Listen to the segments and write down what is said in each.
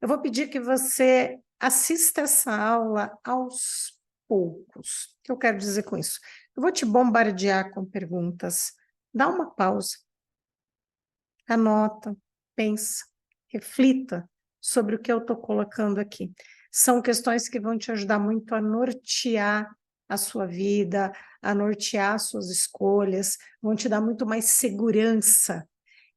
Eu vou pedir que você assista essa aula aos poucos. O que eu quero dizer com isso? Eu vou te bombardear com perguntas. Dá uma pausa, anota, pensa, reflita sobre o que eu estou colocando aqui. São questões que vão te ajudar muito a nortear a sua vida, a nortear as suas escolhas, vão te dar muito mais segurança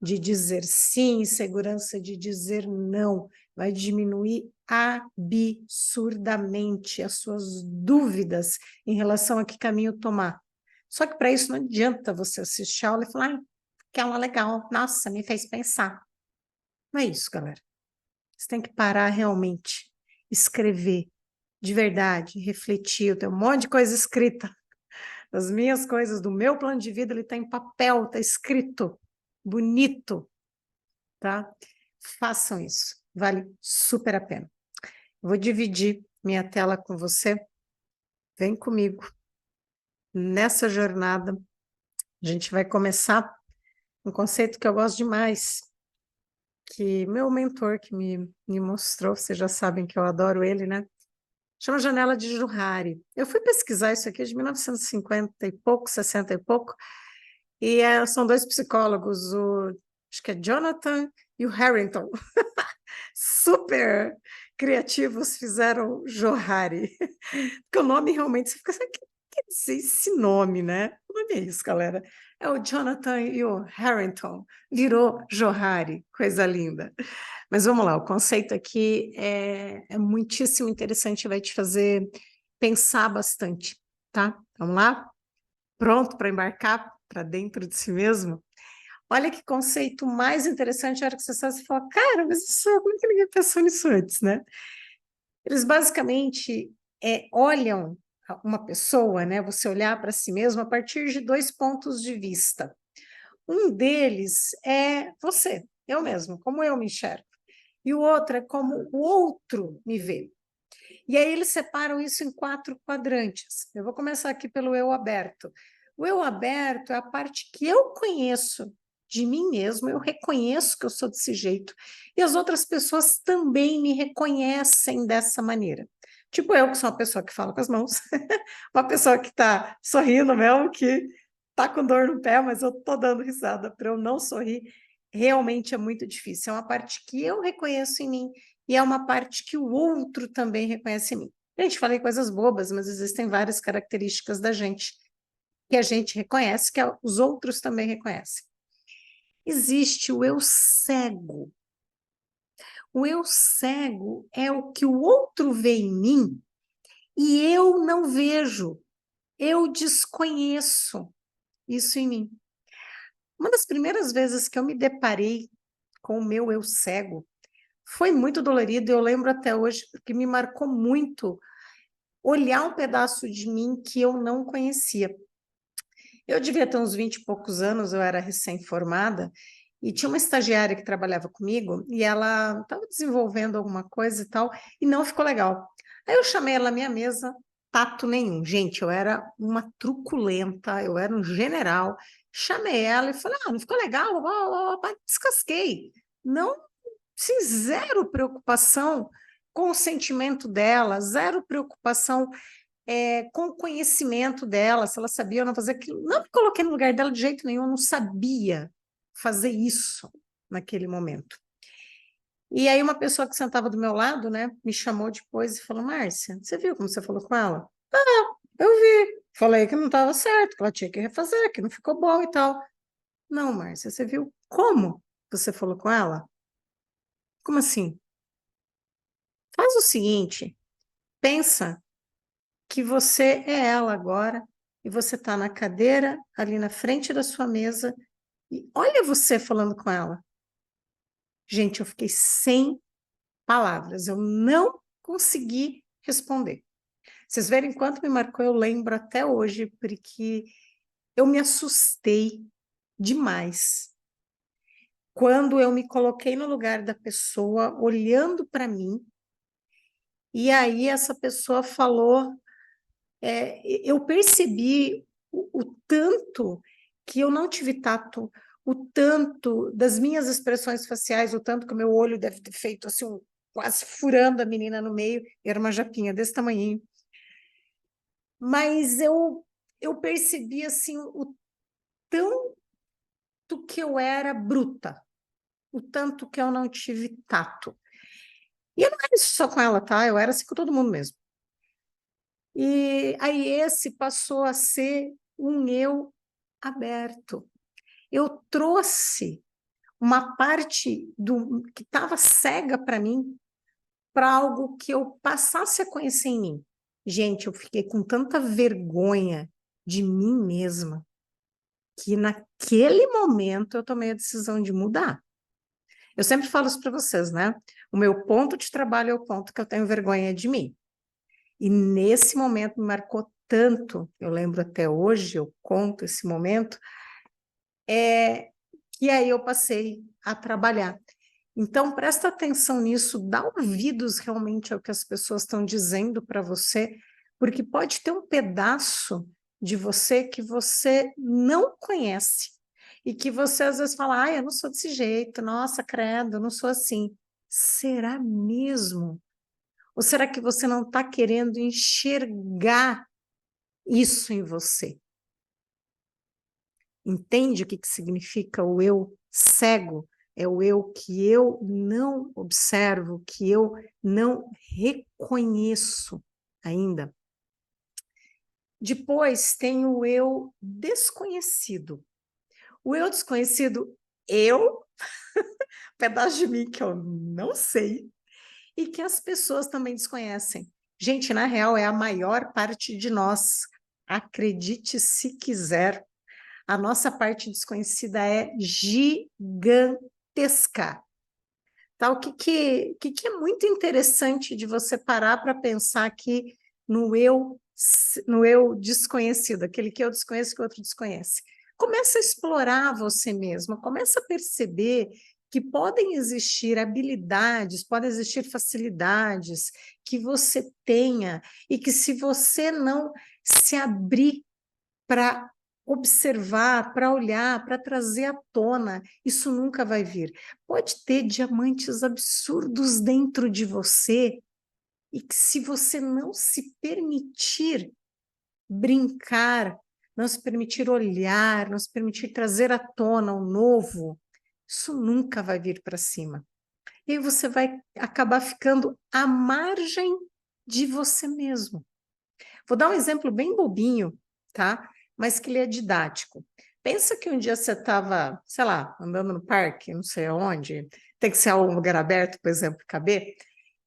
de dizer sim, segurança de dizer não, vai diminuir absurdamente as suas dúvidas em relação a que caminho tomar. Só que para isso não adianta você assistir a aula e falar, que aula legal, nossa, me fez pensar. Não é isso, galera. Você tem que parar realmente, escrever de verdade, refletir. Eu tenho um monte de coisa escrita. As minhas coisas, do meu plano de vida, ele está em papel, está escrito, bonito, tá? Façam isso, vale super a pena. Vou dividir minha tela com você. Vem comigo nessa jornada. A gente vai começar um conceito que eu gosto demais, que meu mentor que me mostrou, vocês já sabem que eu adoro ele, né? Chama Janela de Johari. Eu fui pesquisar isso aqui de 1950 e pouco, 60 e pouco, e são dois psicólogos, acho que é Jonathan e o Harrington. Super criativos fizeram Johari. Porque o nome realmente, você fica assim, o que quer dizer esse nome, né? O nome é isso, galera. É o Jonathan e o Harrington. Virou Johari, coisa linda. Mas vamos lá, o conceito aqui é muitíssimo interessante, vai te fazer pensar bastante, tá? Vamos lá? Pronto para embarcar para dentro de si mesmo? Olha que conceito mais interessante, a hora que você fala, cara, mas isso, como é que ninguém pensou nisso antes, né? Eles basicamente olham uma pessoa, né? Você olhar para si mesmo a partir de dois pontos de vista. Um deles é você, eu mesmo, como eu me enxergo. E o outro é como o outro me vê. E aí eles separam isso em 4 quadrantes. Eu vou começar aqui pelo eu aberto. O eu aberto é a parte que eu conheço de mim mesmo, eu reconheço que eu sou desse jeito. E as outras pessoas também me reconhecem dessa maneira. Tipo eu, que sou uma pessoa que fala com as mãos, uma pessoa que está sorrindo mesmo, que está com dor no pé, mas eu estou dando risada para eu não sorrir. Realmente é muito difícil. É uma parte que eu reconheço em mim e é uma parte que o outro também reconhece em mim. Gente, falei coisas bobas, mas existem várias características da gente que a gente reconhece, que os outros também reconhecem. Existe o eu cego. O eu cego é o que o outro vê em mim e eu não vejo, eu desconheço isso em mim. Uma das primeiras vezes que eu me deparei com o meu eu cego foi muito dolorido, eu lembro até hoje, porque me marcou muito olhar um pedaço de mim que eu não conhecia. Eu devia ter uns 20 e poucos anos, eu era recém-formada, e tinha uma estagiária que trabalhava comigo, e ela estava desenvolvendo alguma coisa e tal, e não ficou legal. Aí eu chamei ela à minha mesa, tato nenhum. Gente, eu era uma truculenta, eu era um general. Chamei ela e falei, não ficou legal, descasquei. Não, sim, zero preocupação com o sentimento dela, zero preocupação com o conhecimento dela, se ela sabia ou não fazer aquilo. Não me coloquei no lugar dela de jeito nenhum, eu não sabia fazer isso naquele momento. E aí uma pessoa que sentava do meu lado, né, me chamou depois e falou, Márcia, você viu como você falou com ela? Eu vi. Falei que não estava certo, que ela tinha que refazer, que não ficou bom e tal. Não, Márcia, você viu como você falou com ela? Como assim? Faz o seguinte, pensa que você é ela agora e você está na cadeira ali na frente da sua mesa e olha você falando com ela. Gente, eu fiquei sem palavras, eu não consegui responder. Vocês verem quanto me marcou, eu lembro até hoje, porque eu me assustei demais quando eu me coloquei no lugar da pessoa, olhando para mim, e aí essa pessoa falou, eu percebi o tanto que eu não tive tato, o tanto das minhas expressões faciais, o tanto que o meu olho deve ter feito assim, quase furando a menina no meio, era uma japinha desse tamanhinho. Mas eu percebi, assim, o tanto que eu era bruta, o tanto que eu não tive tato. E eu não era isso só com ela, tá? Eu era assim com todo mundo mesmo. E aí esse passou a ser um eu aberto. Eu trouxe uma parte do que estava cega para mim, para algo que eu passasse a conhecer em mim. Gente, eu fiquei com tanta vergonha de mim mesma que naquele momento eu tomei a decisão de mudar. Eu sempre falo isso para vocês, né? O meu ponto de trabalho é o ponto que eu tenho vergonha de mim. E nesse momento me marcou tanto, eu lembro até hoje, eu conto esse momento, que aí eu passei a trabalhar. Então, presta atenção nisso, dá ouvidos realmente ao que as pessoas estão dizendo para você, porque pode ter um pedaço de você que você não conhece e que você às vezes fala, eu não sou desse jeito, nossa, credo, eu não sou assim. Será mesmo? Ou será que você não está querendo enxergar isso em você? Entende o que significa o eu cego? É o eu que eu não observo, que eu não reconheço ainda. Depois tem o eu desconhecido. O eu desconhecido, pedaço de mim que eu não sei, e que as pessoas também desconhecem. Gente, na real, é a maior parte de nós. Acredite se quiser, a nossa parte desconhecida é gigantesca. Tá? O que é muito interessante de você parar para pensar aqui no eu desconhecido, aquele que eu desconheço que o outro desconhece. Começa a explorar você mesmo, começa a perceber que podem existir habilidades, podem existir facilidades que você tenha e que se você não se abrir para observar, para olhar, para trazer à tona, isso nunca vai vir. Pode ter diamantes absurdos dentro de você e que se você não se permitir brincar, não se permitir olhar, não se permitir trazer à tona o novo, isso nunca vai vir para cima. E aí você vai acabar ficando à margem de você mesmo. Vou dar um exemplo bem bobinho, tá? Mas que ele é didático. Pensa que um dia você estava, sei lá, andando no parque, não sei aonde, tem que ser algum lugar aberto, por exemplo, caber,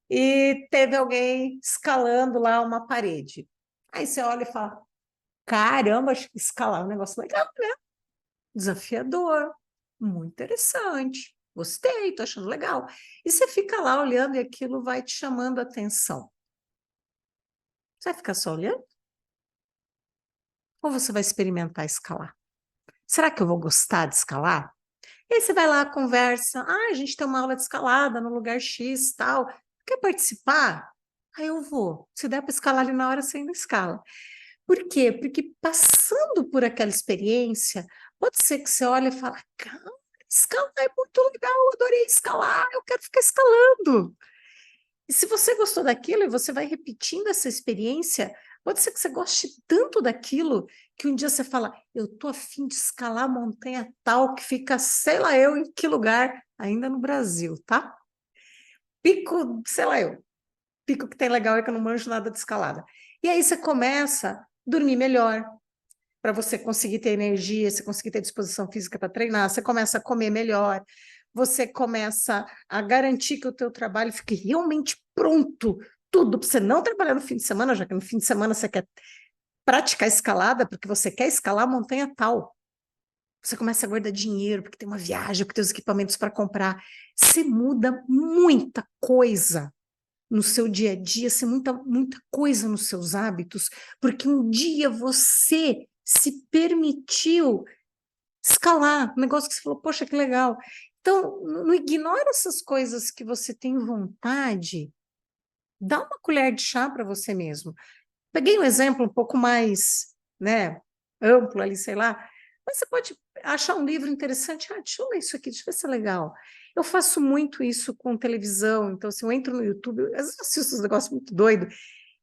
e teve alguém escalando lá uma parede. Aí você olha e fala: caramba, acho que escalar é um negócio legal, né? Desafiador, muito interessante. Gostei, tô achando legal. E você fica lá olhando e aquilo vai te chamando a atenção. Você vai ficar só olhando? Ou você vai experimentar escalar? Será que eu vou gostar de escalar? E aí você vai lá, conversa, a gente tem uma aula de escalada no lugar X, tal, quer participar? Aí eu vou. Se der para escalar ali na hora, você ainda escala. Por quê? Porque passando por aquela experiência, pode ser que você olhe e fale, cara, escalar é muito legal, eu adorei escalar, eu quero ficar escalando. E se você gostou daquilo e você vai repetindo essa experiência, pode ser que você goste tanto daquilo que um dia você fala, eu tô a fim de escalar a montanha tal que fica, sei lá eu, em que lugar, ainda no Brasil, tá? Pico, sei lá eu, pico que tem legal é que eu não manjo nada de escalada. E aí você começa a dormir melhor, para você conseguir ter energia, você conseguir ter disposição física para treinar, você começa a comer melhor, você começa a garantir que o teu trabalho fique realmente pronto, tudo, para você não trabalhar no fim de semana, já que no fim de semana você quer praticar escalada, porque você quer escalar a montanha tal. Você começa a guardar dinheiro, porque tem uma viagem, porque tem os equipamentos para comprar. Você muda muita coisa no seu dia a dia, você muita coisa nos seus hábitos, porque um dia você se permitiu escalar, um negócio que você falou, poxa, que legal. Então, não ignora essas coisas que você tem vontade, dá uma colher de chá para você mesmo. Peguei um exemplo um pouco mais, né, amplo ali, sei lá, mas você pode achar um livro interessante, deixa eu ler isso aqui, deixa eu ver se é legal. Eu faço muito isso com televisão, então, se eu entro no YouTube, às vezes eu assisto uns negócios muito doidos,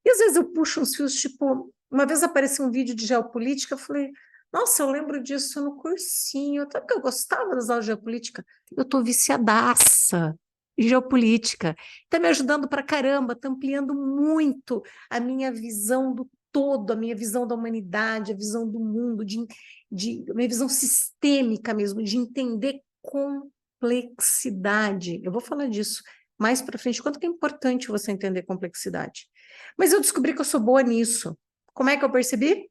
e às vezes eu puxo uns fios, tipo, uma vez apareceu um vídeo de geopolítica, eu falei, nossa, eu lembro disso no cursinho, até porque eu gostava das aulas de geopolítica. Eu estou viciadaça em geopolítica. Está me ajudando para caramba, está ampliando muito a minha visão do todo, a minha visão da humanidade, a visão do mundo, a minha visão sistêmica mesmo, de entender complexidade. Eu vou falar disso mais para frente, quanto que é importante você entender complexidade. Mas eu descobri que eu sou boa nisso. Como é que eu percebi?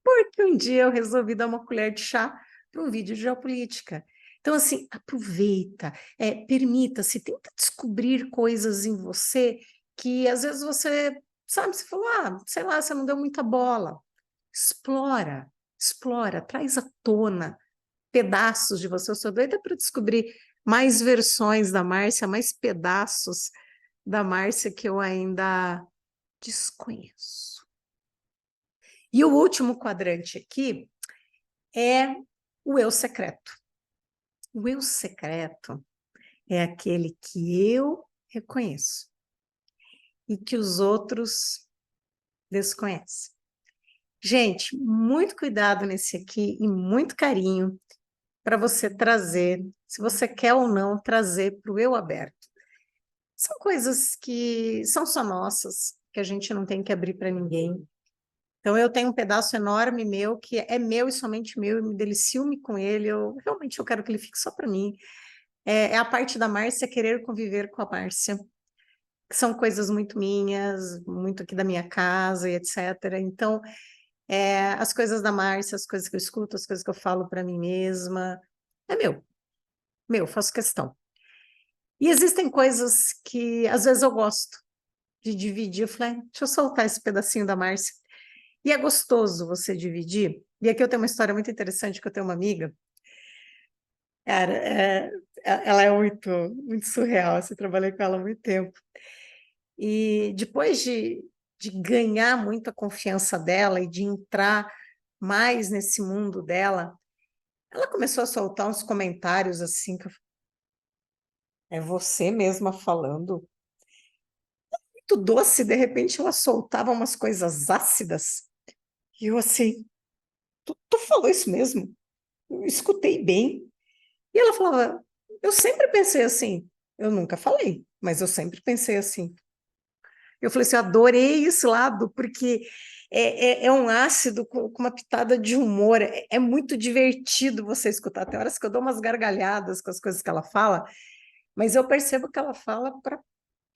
Porque um dia eu resolvi dar uma colher de chá para um vídeo de geopolítica. Então, assim, aproveita, permita-se, tenta descobrir coisas em você que às vezes você, sabe, você falou, sei lá, você não deu muita bola. Explora, explora, traz à tona pedaços de você. Eu sou doida para descobrir mais versões da Márcia, mais pedaços da Márcia que eu ainda desconheço. E o último quadrante aqui é o eu secreto. O eu secreto é aquele que eu reconheço e que os outros desconhecem. Gente, muito cuidado nesse aqui e muito carinho para você trazer, se você quer ou não, trazer para o eu aberto. São coisas que são só nossas, que a gente não tem que abrir para ninguém. Então, eu tenho um pedaço enorme meu, que é meu e somente meu, e me delicio-me com ele, realmente eu quero que ele fique só para mim. É a parte da Márcia querer conviver com a Márcia, que são coisas muito minhas, muito aqui da minha casa e etc. Então, as coisas da Márcia, as coisas que eu escuto, as coisas que eu falo para mim mesma, é meu, faço questão. E existem coisas que às vezes eu gosto de dividir, eu falei, deixa eu soltar esse pedacinho da Márcia. E é gostoso você dividir. E aqui eu tenho uma história muito interessante, que eu tenho uma amiga, cara, ela é muito surreal, assim, trabalhei com ela há muito tempo. E depois de ganhar muito a confiança dela e de entrar mais nesse mundo dela, ela começou a soltar uns comentários assim, é você mesma falando. Muito doce, de repente ela soltava umas coisas ácidas. E eu assim, tu falou isso mesmo? Eu escutei bem. E ela falava, eu sempre pensei assim. Eu nunca falei, mas eu sempre pensei assim. Eu falei assim, eu adorei esse lado, porque é um ácido com uma pitada de humor. É muito divertido você escutar. Tem horas que eu dou umas gargalhadas com as coisas que ela fala, mas eu percebo que ela fala para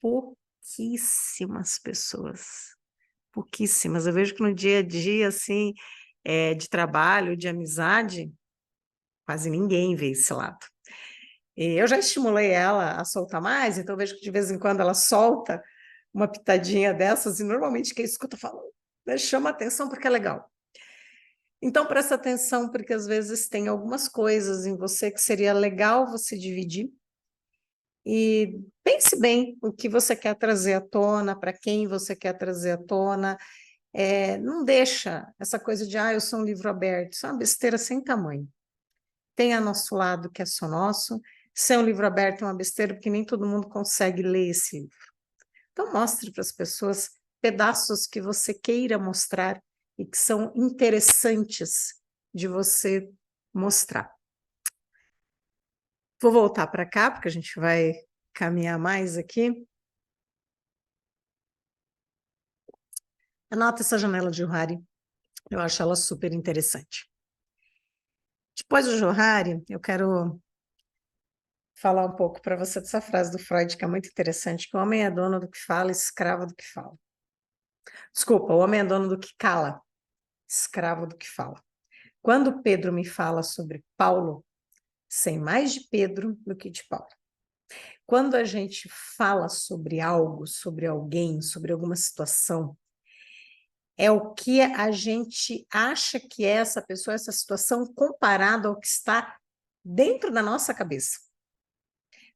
pouquíssimas pessoas. Pouquíssimas. Eu vejo que no dia a dia, assim, de trabalho, de amizade, quase ninguém vê esse lado. E eu já estimulei ela a soltar mais, então eu vejo que de vez em quando ela solta uma pitadinha dessas, e normalmente quem escuta fala, chama atenção porque é legal. Então presta atenção, porque às vezes tem algumas coisas em você que seria legal você dividir, e pense bem o que você quer trazer à tona, para quem você quer trazer à tona. Não deixa essa coisa de, eu sou um livro aberto, isso é uma besteira sem tamanho. Tenha nosso lado, que é só nosso. Ser um livro aberto é uma besteira, porque nem todo mundo consegue ler esse livro. Então, mostre para as pessoas pedaços que você queira mostrar e que são interessantes de você mostrar. Vou voltar para cá, porque a gente vai caminhar mais aqui. Anota essa janela de Johari, eu acho ela super interessante. Depois do Johari, eu quero falar um pouco para você dessa frase do Freud, que é muito interessante, que o homem é dono do que fala, escravo do que fala. Desculpa, o homem é dono do que cala, escravo do que fala. Quando Pedro me fala sobre Paulo, sei mais de Pedro do que de Paulo. Quando a gente fala sobre algo, sobre alguém, sobre alguma situação, é o que a gente acha que é essa pessoa, essa situação, comparado ao que está dentro da nossa cabeça.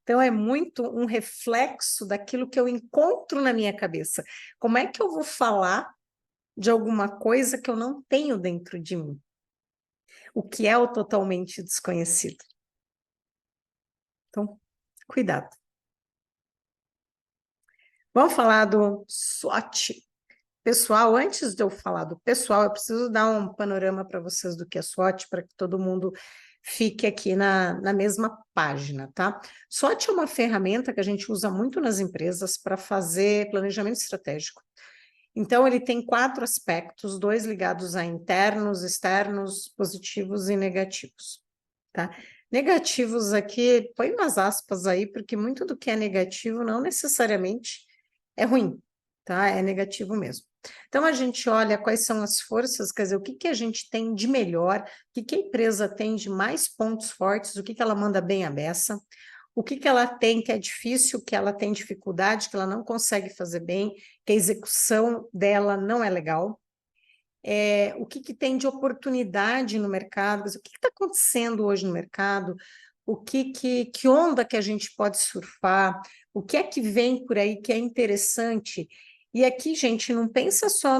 Então, é muito um reflexo daquilo que eu encontro na minha cabeça. Como é que eu vou falar de alguma coisa que eu não tenho dentro de mim? O que é o totalmente desconhecido. Então, cuidado. Vamos falar do SWOT. Pessoal, antes de eu falar do pessoal, eu preciso dar um panorama para vocês do que é SWOT, para que todo mundo fique aqui na mesma página, tá? SWOT é uma ferramenta que a gente usa muito nas empresas para fazer planejamento estratégico. Então, ele tem 4 aspectos, 2 ligados a internos, externos, positivos e negativos, tá? Negativos aqui, põe umas aspas aí, porque muito do que é negativo não necessariamente é ruim, tá? É negativo mesmo. Então, a gente olha quais são as forças, quer dizer, o que que a gente tem de melhor, o que que a empresa tem de mais pontos fortes, o que que ela manda bem à beça, o que que ela tem que é difícil, que ela tem dificuldade, que ela não consegue fazer bem, que a execução dela não é legal, o que que tem de oportunidade no mercado, o que está acontecendo hoje no mercado, que onda que a gente pode surfar, o que é que vem por aí que é interessante. E aqui, gente, não pensa só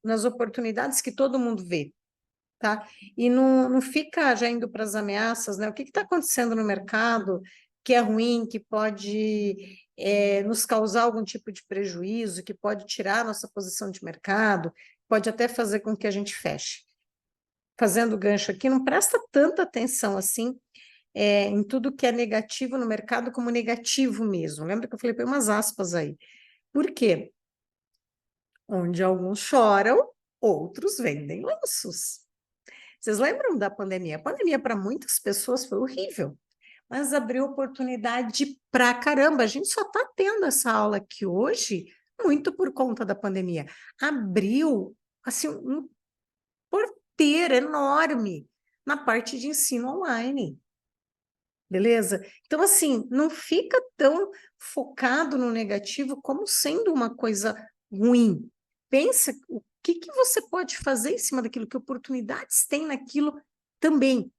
nas oportunidades que todo mundo vê, tá? E não fica já indo para as ameaças, né? O que está acontecendo no mercado que é ruim, que pode nos causar algum tipo de prejuízo, que pode tirar a nossa posição de mercado, pode até fazer com que a gente feche. Fazendo gancho aqui, não presta tanta atenção assim em tudo que é negativo no mercado como negativo mesmo. Lembra que eu falei, põe umas aspas aí. Por quê? Onde alguns choram, outros vendem lenços. Vocês lembram da pandemia? A pandemia para muitas pessoas foi horrível, mas abriu oportunidade pra caramba. A gente só está tendo essa aula aqui hoje muito por conta da pandemia. Abriu assim um porteiro enorme na parte de ensino online. Beleza? Então, assim, não fica tão focado no negativo como sendo uma coisa ruim. Pensa o que que você pode fazer em cima daquilo, que oportunidades tem naquilo também,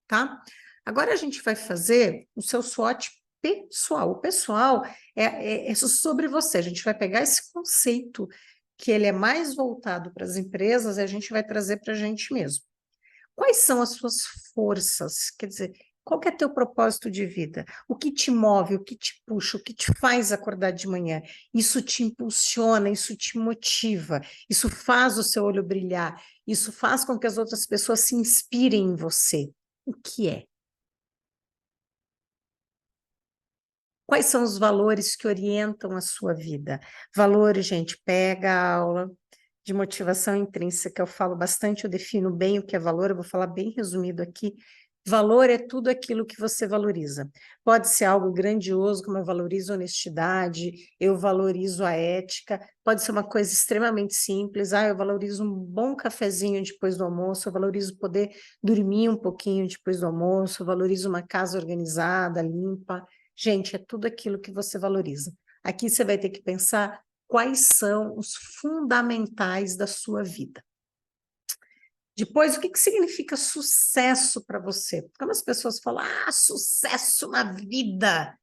tá? Agora a gente vai fazer o seu SWOT pessoal. O pessoal é sobre você. A gente vai pegar esse conceito que ele é mais voltado para as empresas e a gente vai trazer para a gente mesmo. Quais são as suas forças? Quer dizer, qual que é teu propósito de vida? O que te move, o que te puxa, o que te faz acordar de manhã? Isso te impulsiona, isso te motiva, isso faz o seu olho brilhar, isso faz com que as outras pessoas se inspirem em você. O que é? Quais são os valores que orientam a sua vida? Valores, gente, pega a aula de motivação intrínseca, eu falo bastante, eu defino bem o que é valor, eu vou falar bem resumido aqui. Valor é tudo aquilo que você valoriza. Pode ser algo grandioso, como eu valorizo a honestidade, eu valorizo a ética, pode ser uma coisa extremamente simples, eu valorizo um bom cafezinho depois do almoço, eu valorizo poder dormir um pouquinho depois do almoço, eu valorizo uma casa organizada, limpa. Gente, é tudo aquilo que você valoriza. Aqui você vai ter que pensar quais são os fundamentais da sua vida. Depois, o que que significa sucesso para você? Quando as pessoas falam, sucesso na vida,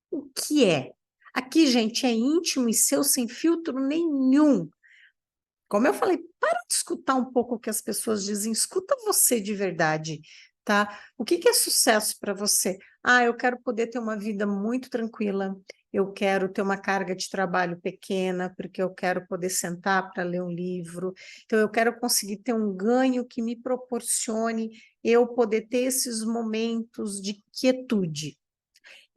o que é? Aqui, gente, é íntimo e seu, sem filtro nenhum. Como eu falei, para de escutar um pouco o que as pessoas dizem, escuta você de verdade, tá? O que que é sucesso para você? Eu quero poder ter uma vida muito tranquila, eu quero ter uma carga de trabalho pequena, porque eu quero poder sentar para ler um livro, então eu quero conseguir ter um ganho que me proporcione eu poder ter esses momentos de quietude.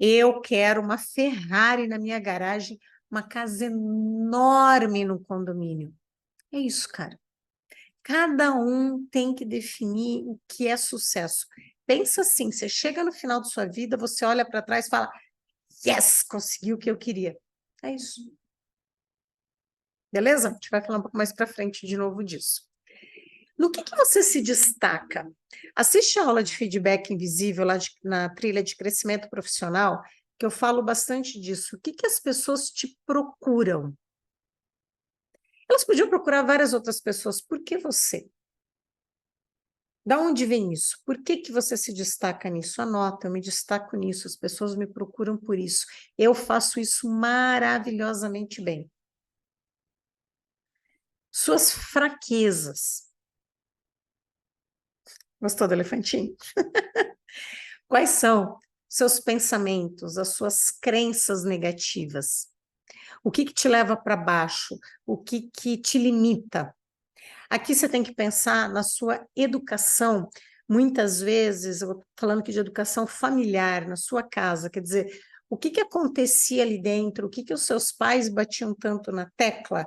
Eu quero uma Ferrari na minha garagem, uma casa enorme no condomínio. É isso, cara. Cada um tem que definir o que é sucesso. Pensa assim, você chega no final da sua vida, você olha para trás e fala, yes, consegui o que eu queria. É isso. Beleza? A gente vai falar um pouco mais para frente de novo disso. No que você se destaca? Assiste a aula de feedback invisível lá na trilha de crescimento profissional, que eu falo bastante disso. O que que as pessoas te procuram? Elas podiam procurar várias outras pessoas. Por que você? Da onde vem isso? Por que que você se destaca nisso? Anota, eu me destaco nisso, as pessoas me procuram por isso. Eu faço isso maravilhosamente bem. Suas fraquezas. Gostou do elefantinho? Quais são seus pensamentos, as suas crenças negativas. O que te leva para baixo? O que te limita? Aqui você tem que pensar na sua educação. Muitas vezes, eu estou falando aqui de educação familiar, na sua casa, quer dizer, o que acontecia ali dentro, o que os seus pais batiam tanto na tecla,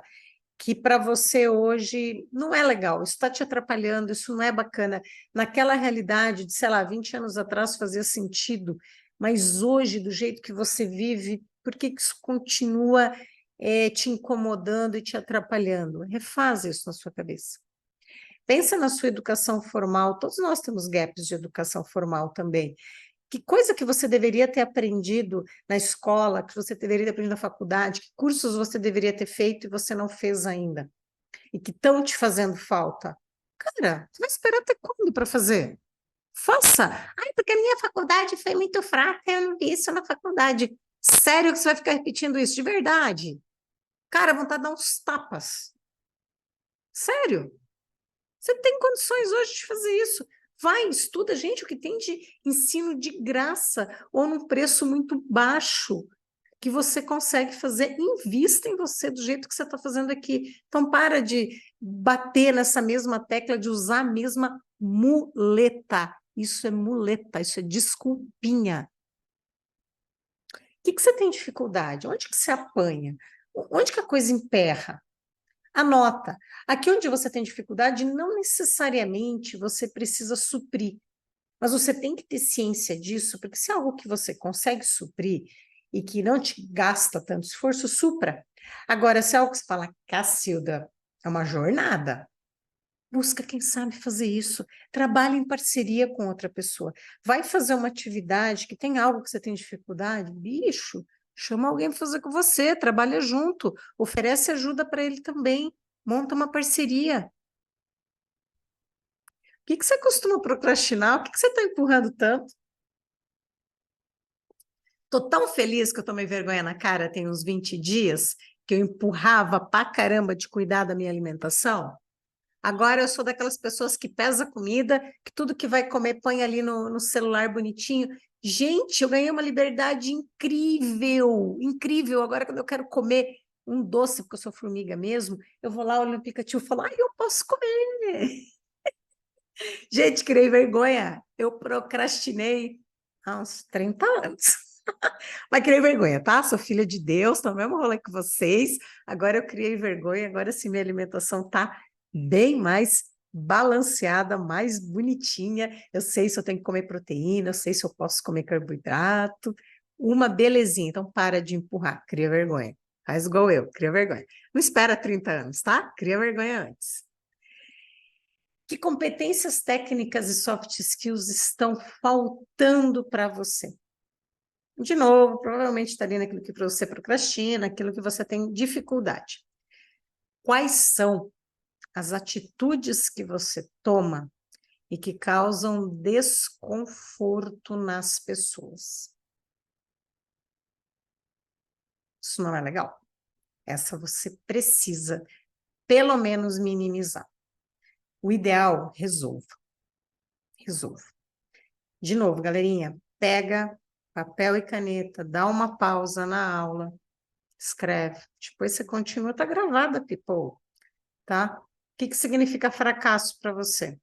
que para você hoje não é legal, isso está te atrapalhando, isso não é bacana. Naquela realidade de, sei lá, 20 anos atrás fazia sentido, mas hoje, do jeito que você vive, por que isso continua te incomodando e te atrapalhando? Refaz isso na sua cabeça. Pensa na sua educação formal, todos nós temos gaps de educação formal também. Que coisa que você deveria ter aprendido na escola, que você deveria ter aprendido na faculdade, que cursos você deveria ter feito e você não fez ainda, e que estão te fazendo falta? Cara, você vai esperar até quando para fazer? Faça! Ai, porque a minha faculdade foi muito fraca, eu não vi isso na faculdade. Sério que você vai ficar repetindo isso? De verdade? Cara, vontade de dar uns tapas. Sério? Você tem condições hoje de fazer isso. Vai, estuda, gente, o que tem de ensino de graça ou num preço muito baixo que você consegue fazer, invista em você do jeito que você está fazendo aqui. Então, para de bater nessa mesma tecla de usar a mesma muleta. Isso é muleta, isso é desculpinha. O que você tem dificuldade? Onde que você apanha? Onde que a coisa emperra? Anota. Aqui onde você tem dificuldade, não necessariamente você precisa suprir, mas você tem que ter ciência disso, porque se é algo que você consegue suprir e que não te gasta tanto esforço, supra. Agora, se é algo que você fala, Cacilda, é uma jornada, busca quem sabe fazer isso. Trabalhe em parceria com outra pessoa. Vai fazer uma atividade que tem algo que você tem dificuldade, bicho, chama alguém para fazer com você, trabalha junto, oferece ajuda para ele também, monta uma parceria. O que você costuma procrastinar? O que você está empurrando tanto? Tô tão feliz que eu tomei vergonha na cara tem uns 20 dias, que eu empurrava pra caramba de cuidar da minha alimentação. Agora eu sou daquelas pessoas que pesa comida, que tudo que vai comer põe ali no celular bonitinho. Gente, eu ganhei uma liberdade incrível, incrível. Agora, quando eu quero comer um doce, porque eu sou formiga mesmo, eu vou lá, olho no aplicativo e falo, ai, eu posso comer. Gente, criei vergonha. Eu procrastinei há uns 30 anos. Mas criei vergonha, tá? Sou filha de Deus, tô no mesmo rolê que vocês. Agora eu criei vergonha, agora sim minha alimentação tá bem mais balanceada, mais bonitinha. Eu sei se eu tenho que comer proteína, eu sei se eu posso comer carboidrato. Uma belezinha. Então para de empurrar, cria vergonha. Faz igual eu, cria vergonha. Não espera 30 anos, tá? Cria vergonha antes. Que competências técnicas e soft skills estão faltando para você? De novo, provavelmente estaria naquilo que você procrastina, aquilo que você tem dificuldade. Quais são as atitudes que você toma e que causam desconforto nas pessoas? Isso não é legal. Essa você precisa, pelo menos, minimizar. O ideal, resolva. Resolva. De novo, galerinha, pega papel e caneta, dá uma pausa na aula, escreve. Depois você continua, tá gravada, people, tá? O que significa fracasso para você?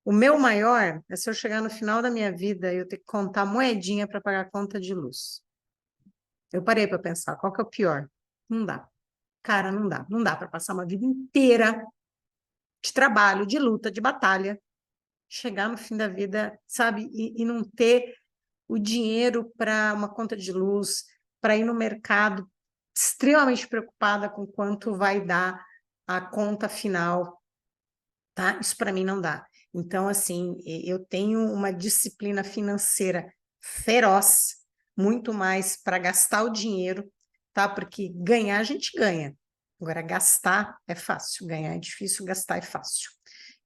O meu maior é se eu chegar no final da minha vida e eu ter que contar moedinha para pagar a conta de luz. Eu parei para pensar, qual que é o pior? Não dá. Cara, não dá. Não dá para passar uma vida inteira de trabalho, de luta, de batalha, chegar no fim da vida, sabe, e não ter o dinheiro para uma conta de luz, para ir no mercado, extremamente preocupada com quanto vai dar a conta final, tá? Isso para mim não dá. Então, assim, eu tenho uma disciplina financeira feroz, muito mais para gastar o dinheiro, tá? Porque ganhar a gente ganha. Agora, gastar é fácil, ganhar é difícil, gastar é fácil.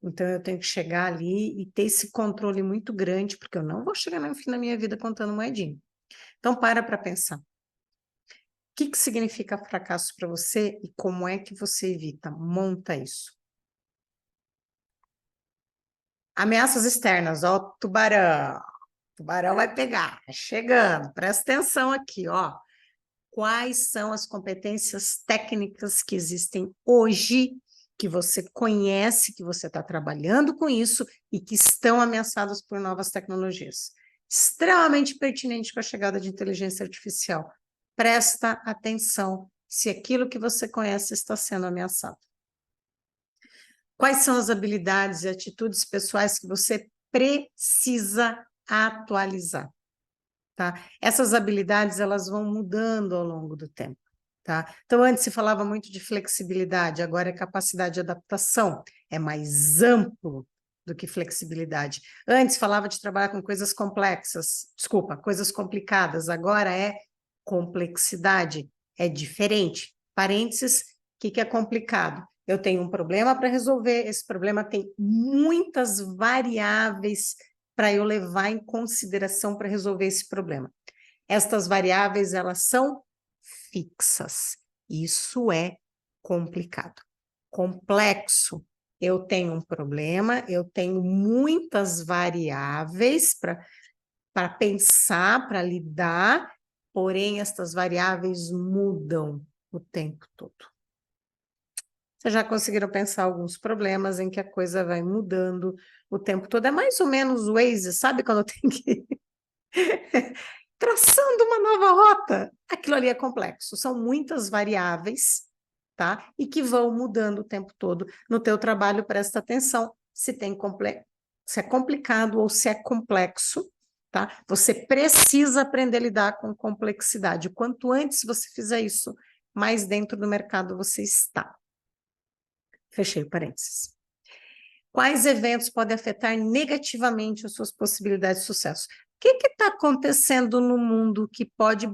Então, eu tenho que chegar ali e ter esse controle muito grande, porque eu não vou chegar no fim da minha vida contando moedinha. Então, para pensar. O que significa fracasso para você e como é que você evita? Monta isso. Ameaças externas, ó, tubarão. tubarão vai pegar, chegando, presta atenção aqui, ó. Quais são as competências técnicas que existem hoje, que você conhece, que você está trabalhando com isso e que estão ameaçadas por novas tecnologias? Extremamente pertinente com a chegada de inteligência artificial. Presta atenção se aquilo que você conhece está sendo ameaçado. Quais são as habilidades e atitudes pessoais que você precisa atualizar? Tá? Essas habilidades elas vão mudando ao longo do tempo. Tá? Então, antes se falava muito de flexibilidade, agora é capacidade de adaptação, é mais amplo do que flexibilidade. Antes falava de trabalhar com coisas complexas, desculpa, coisas complicadas, agora é complexidade, é diferente. Parênteses, o que é complicado? Eu tenho um problema para resolver, esse problema tem muitas variáveis para eu levar em consideração para resolver esse problema. Estas variáveis, elas são fixas. Isso é complicado. Complexo, eu tenho um problema, eu tenho muitas variáveis para pensar, para lidar, porém, estas variáveis mudam o tempo todo. Vocês já conseguiram pensar alguns problemas em que a coisa vai mudando o tempo todo? É mais ou menos o Waze, sabe? Quando tem que traçando uma nova rota. Aquilo ali é complexo. São muitas variáveis, tá? E que vão mudando o tempo todo. No teu trabalho, presta atenção se se é complicado ou se é complexo, tá? Você precisa aprender a lidar com complexidade. Quanto antes você fizer isso, mais dentro do mercado você está. Fechei o parênteses. Quais eventos podem afetar negativamente as suas possibilidades de sucesso? O que está acontecendo no mundo que pode...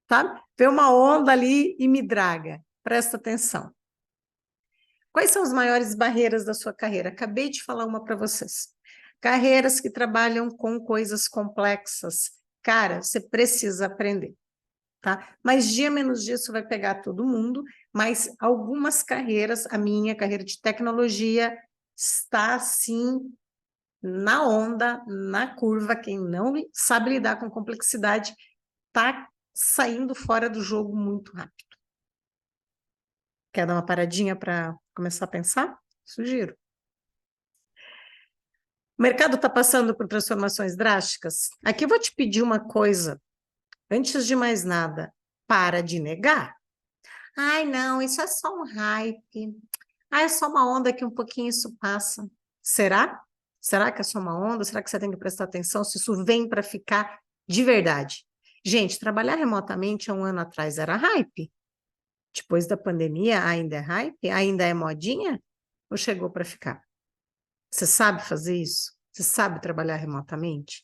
Sabe? Vê uma onda ali e me draga. Presta atenção. Quais são as maiores barreiras da sua carreira? Acabei de falar uma para vocês. Carreiras que trabalham com coisas complexas. Cara, você precisa aprender. Tá? Mais dia menos dia isso vai pegar todo mundo, mas algumas carreiras, a minha carreira de tecnologia está assim na onda, na curva. Quem não sabe lidar com complexidade está saindo fora do jogo muito rápido. Quer dar uma paradinha para começar a pensar? Sugiro. O mercado está passando por transformações drásticas? Aqui eu vou te pedir uma coisa. Antes de mais nada, para de negar. Ai, não, isso é só um hype. Ah, é só uma onda que um pouquinho isso passa. Será? Será que é só uma onda? Será que você tem que prestar atenção se isso vem para ficar de verdade? Gente, trabalhar remotamente há um ano atrás era hype. Depois da pandemia, ainda é hype? Ainda é modinha? Ou chegou para ficar? Você sabe fazer isso? Você sabe trabalhar remotamente?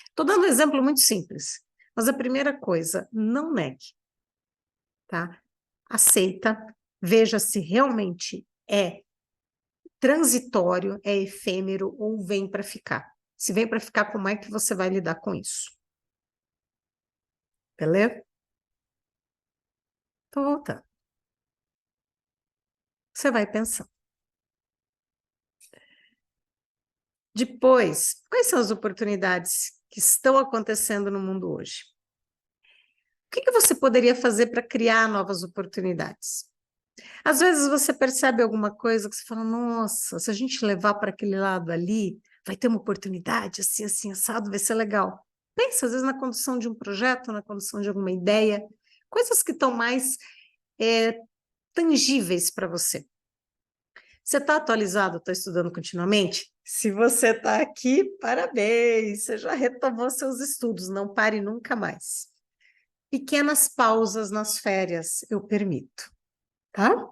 Estou dando um exemplo muito simples. Mas a primeira coisa, não negue. Tá? Aceita, veja se realmente é transitório, é efêmero ou vem para ficar. Se vem para ficar, como é que você vai lidar com isso? Beleza? Estou voltando. Você vai pensando. Depois, quais são as oportunidades que estão acontecendo no mundo hoje? O que você poderia fazer para criar novas oportunidades? Às vezes você percebe alguma coisa que você fala, nossa, se a gente levar para aquele lado ali, vai ter uma oportunidade, assim, assim, assado, vai ser legal. Pensa, às vezes, na condução de um projeto, na condução de alguma ideia, coisas que estão mais tangíveis para você. Você está atualizado, está estudando continuamente? Se você está aqui, parabéns, você já retomou seus estudos, não pare nunca mais. Pequenas pausas nas férias, eu permito, tá?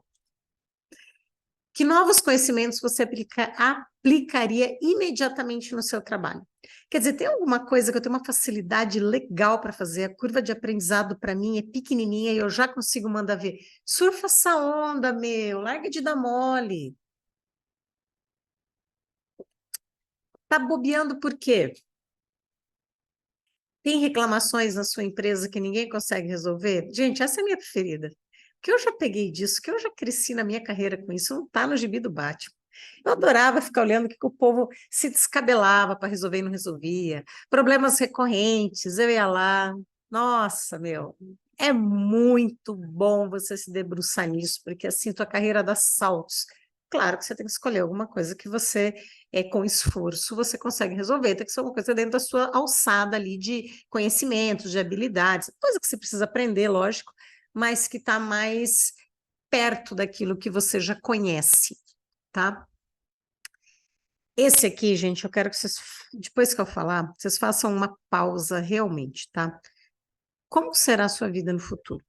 Que novos conhecimentos você aplicaria imediatamente no seu trabalho? Quer dizer, tem alguma coisa que eu tenho uma facilidade legal para fazer, a curva de aprendizado para mim é pequenininha e eu já consigo mandar ver. Surfa essa onda, meu, larga de dar mole. Tá bobeando por quê? Tem reclamações na sua empresa que ninguém consegue resolver? Gente, essa é a minha preferida. Que eu já peguei disso, que eu já cresci na minha carreira com isso, não está no gibi do Batman. Eu adorava ficar olhando o que o povo se descabelava para resolver e não resolvia. Problemas recorrentes, eu ia lá. Nossa, meu, é muito bom você se debruçar nisso, porque assim tua carreira dá saltos. Claro que você tem que escolher alguma coisa que você, com esforço, você consegue resolver. Tem que ser uma coisa dentro da sua alçada ali de conhecimentos, de habilidades, coisa que você precisa aprender, lógico, mas que está mais perto daquilo que você já conhece, tá? Esse aqui, gente, eu quero que vocês, depois que eu falar, vocês façam uma pausa realmente, tá? Como será a sua vida no futuro?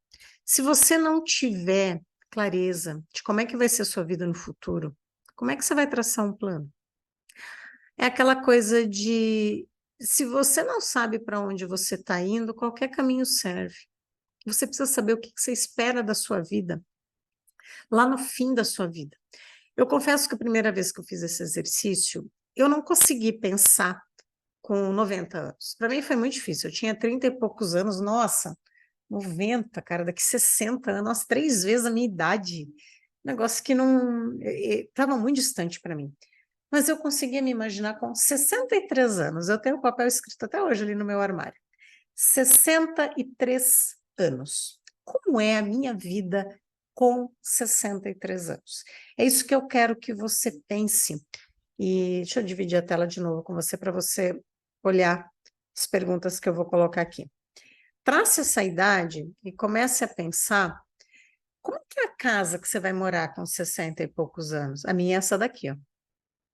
Se você não tiver clareza de como é que vai ser a sua vida no futuro, como é que você vai traçar um plano? É aquela coisa de, se você não sabe para onde você está indo, qualquer caminho serve. Você precisa saber o que você espera da sua vida, lá no fim da sua vida. Eu confesso que a primeira vez que eu fiz esse exercício, eu não consegui pensar com 90 anos. Para mim foi muito difícil. Eu tinha 30 e poucos anos, nossa, 90, cara, daqui 60 anos, nossa, 3 vezes a minha idade. Negócio que não estava muito distante para mim. Mas eu conseguia me imaginar com 63 anos. Eu tenho o papel escrito até hoje ali no meu armário. 63 anos. Como é a minha vida com 63 anos? É isso que eu quero que você pense. E deixa eu dividir a tela de novo com você para você olhar as perguntas que eu vou colocar aqui. Trace essa idade e comece a pensar como que é a casa que você vai morar com 60 e poucos anos. A minha é essa daqui, ó.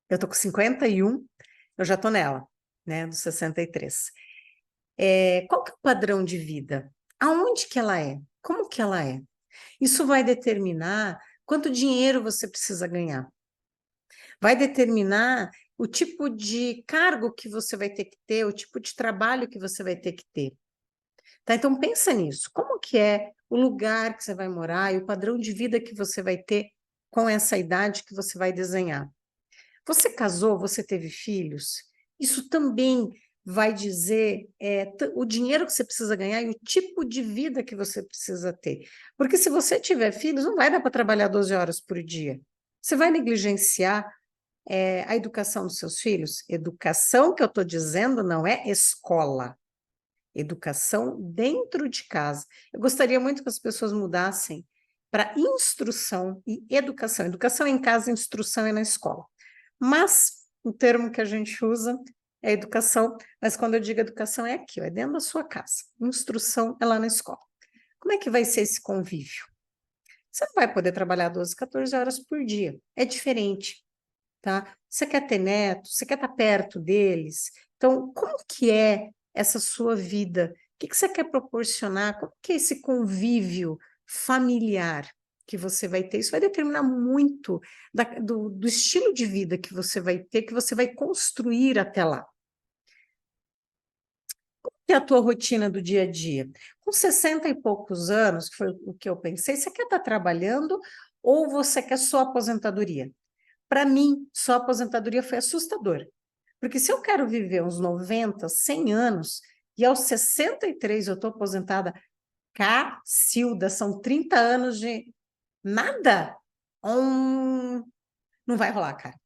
Eu tô com 51, eu já tô nela, né, dos 63. Qual que é o padrão de vida? Aonde que ela é? Como que ela é? Isso vai determinar quanto dinheiro você precisa ganhar. Vai determinar o tipo de cargo que você vai ter que ter, o tipo de trabalho que você vai ter que ter. Tá? Então pensa nisso. Como que é o lugar que você vai morar e o padrão de vida que você vai ter com essa idade que você vai desenhar? Você casou, você teve filhos? Isso também vai dizer o dinheiro que você precisa ganhar e o tipo de vida que você precisa ter. Porque se você tiver filhos, não vai dar para trabalhar 12 horas por dia. Você vai negligenciar a educação dos seus filhos? Educação que eu estou dizendo não é escola. Educação dentro de casa. Eu gostaria muito que as pessoas mudassem para instrução e educação. Educação em casa, instrução é na escola. Mas o termo que a gente usa é educação, mas quando eu digo educação é aqui, ó, é dentro da sua casa. Instrução é lá na escola. Como é que vai ser esse convívio? Você não vai poder trabalhar 12, 14 horas por dia. É diferente, tá? Você quer ter neto, você quer estar perto deles. Então, como que é essa sua vida? O que você quer proporcionar? Como que é esse convívio familiar que você vai ter? Isso vai determinar muito do estilo de vida que você vai ter, que você vai construir até lá. Como que é a tua rotina do dia a dia? Com 60 e poucos anos, que foi o que eu pensei, você quer estar trabalhando ou você quer só aposentadoria? Para mim, só a aposentadoria foi assustador. Porque se eu quero viver uns 90, 100 anos, e aos 63 eu estou aposentada, Cacilda, são 30 anos de nada. Hum, não vai rolar, cara.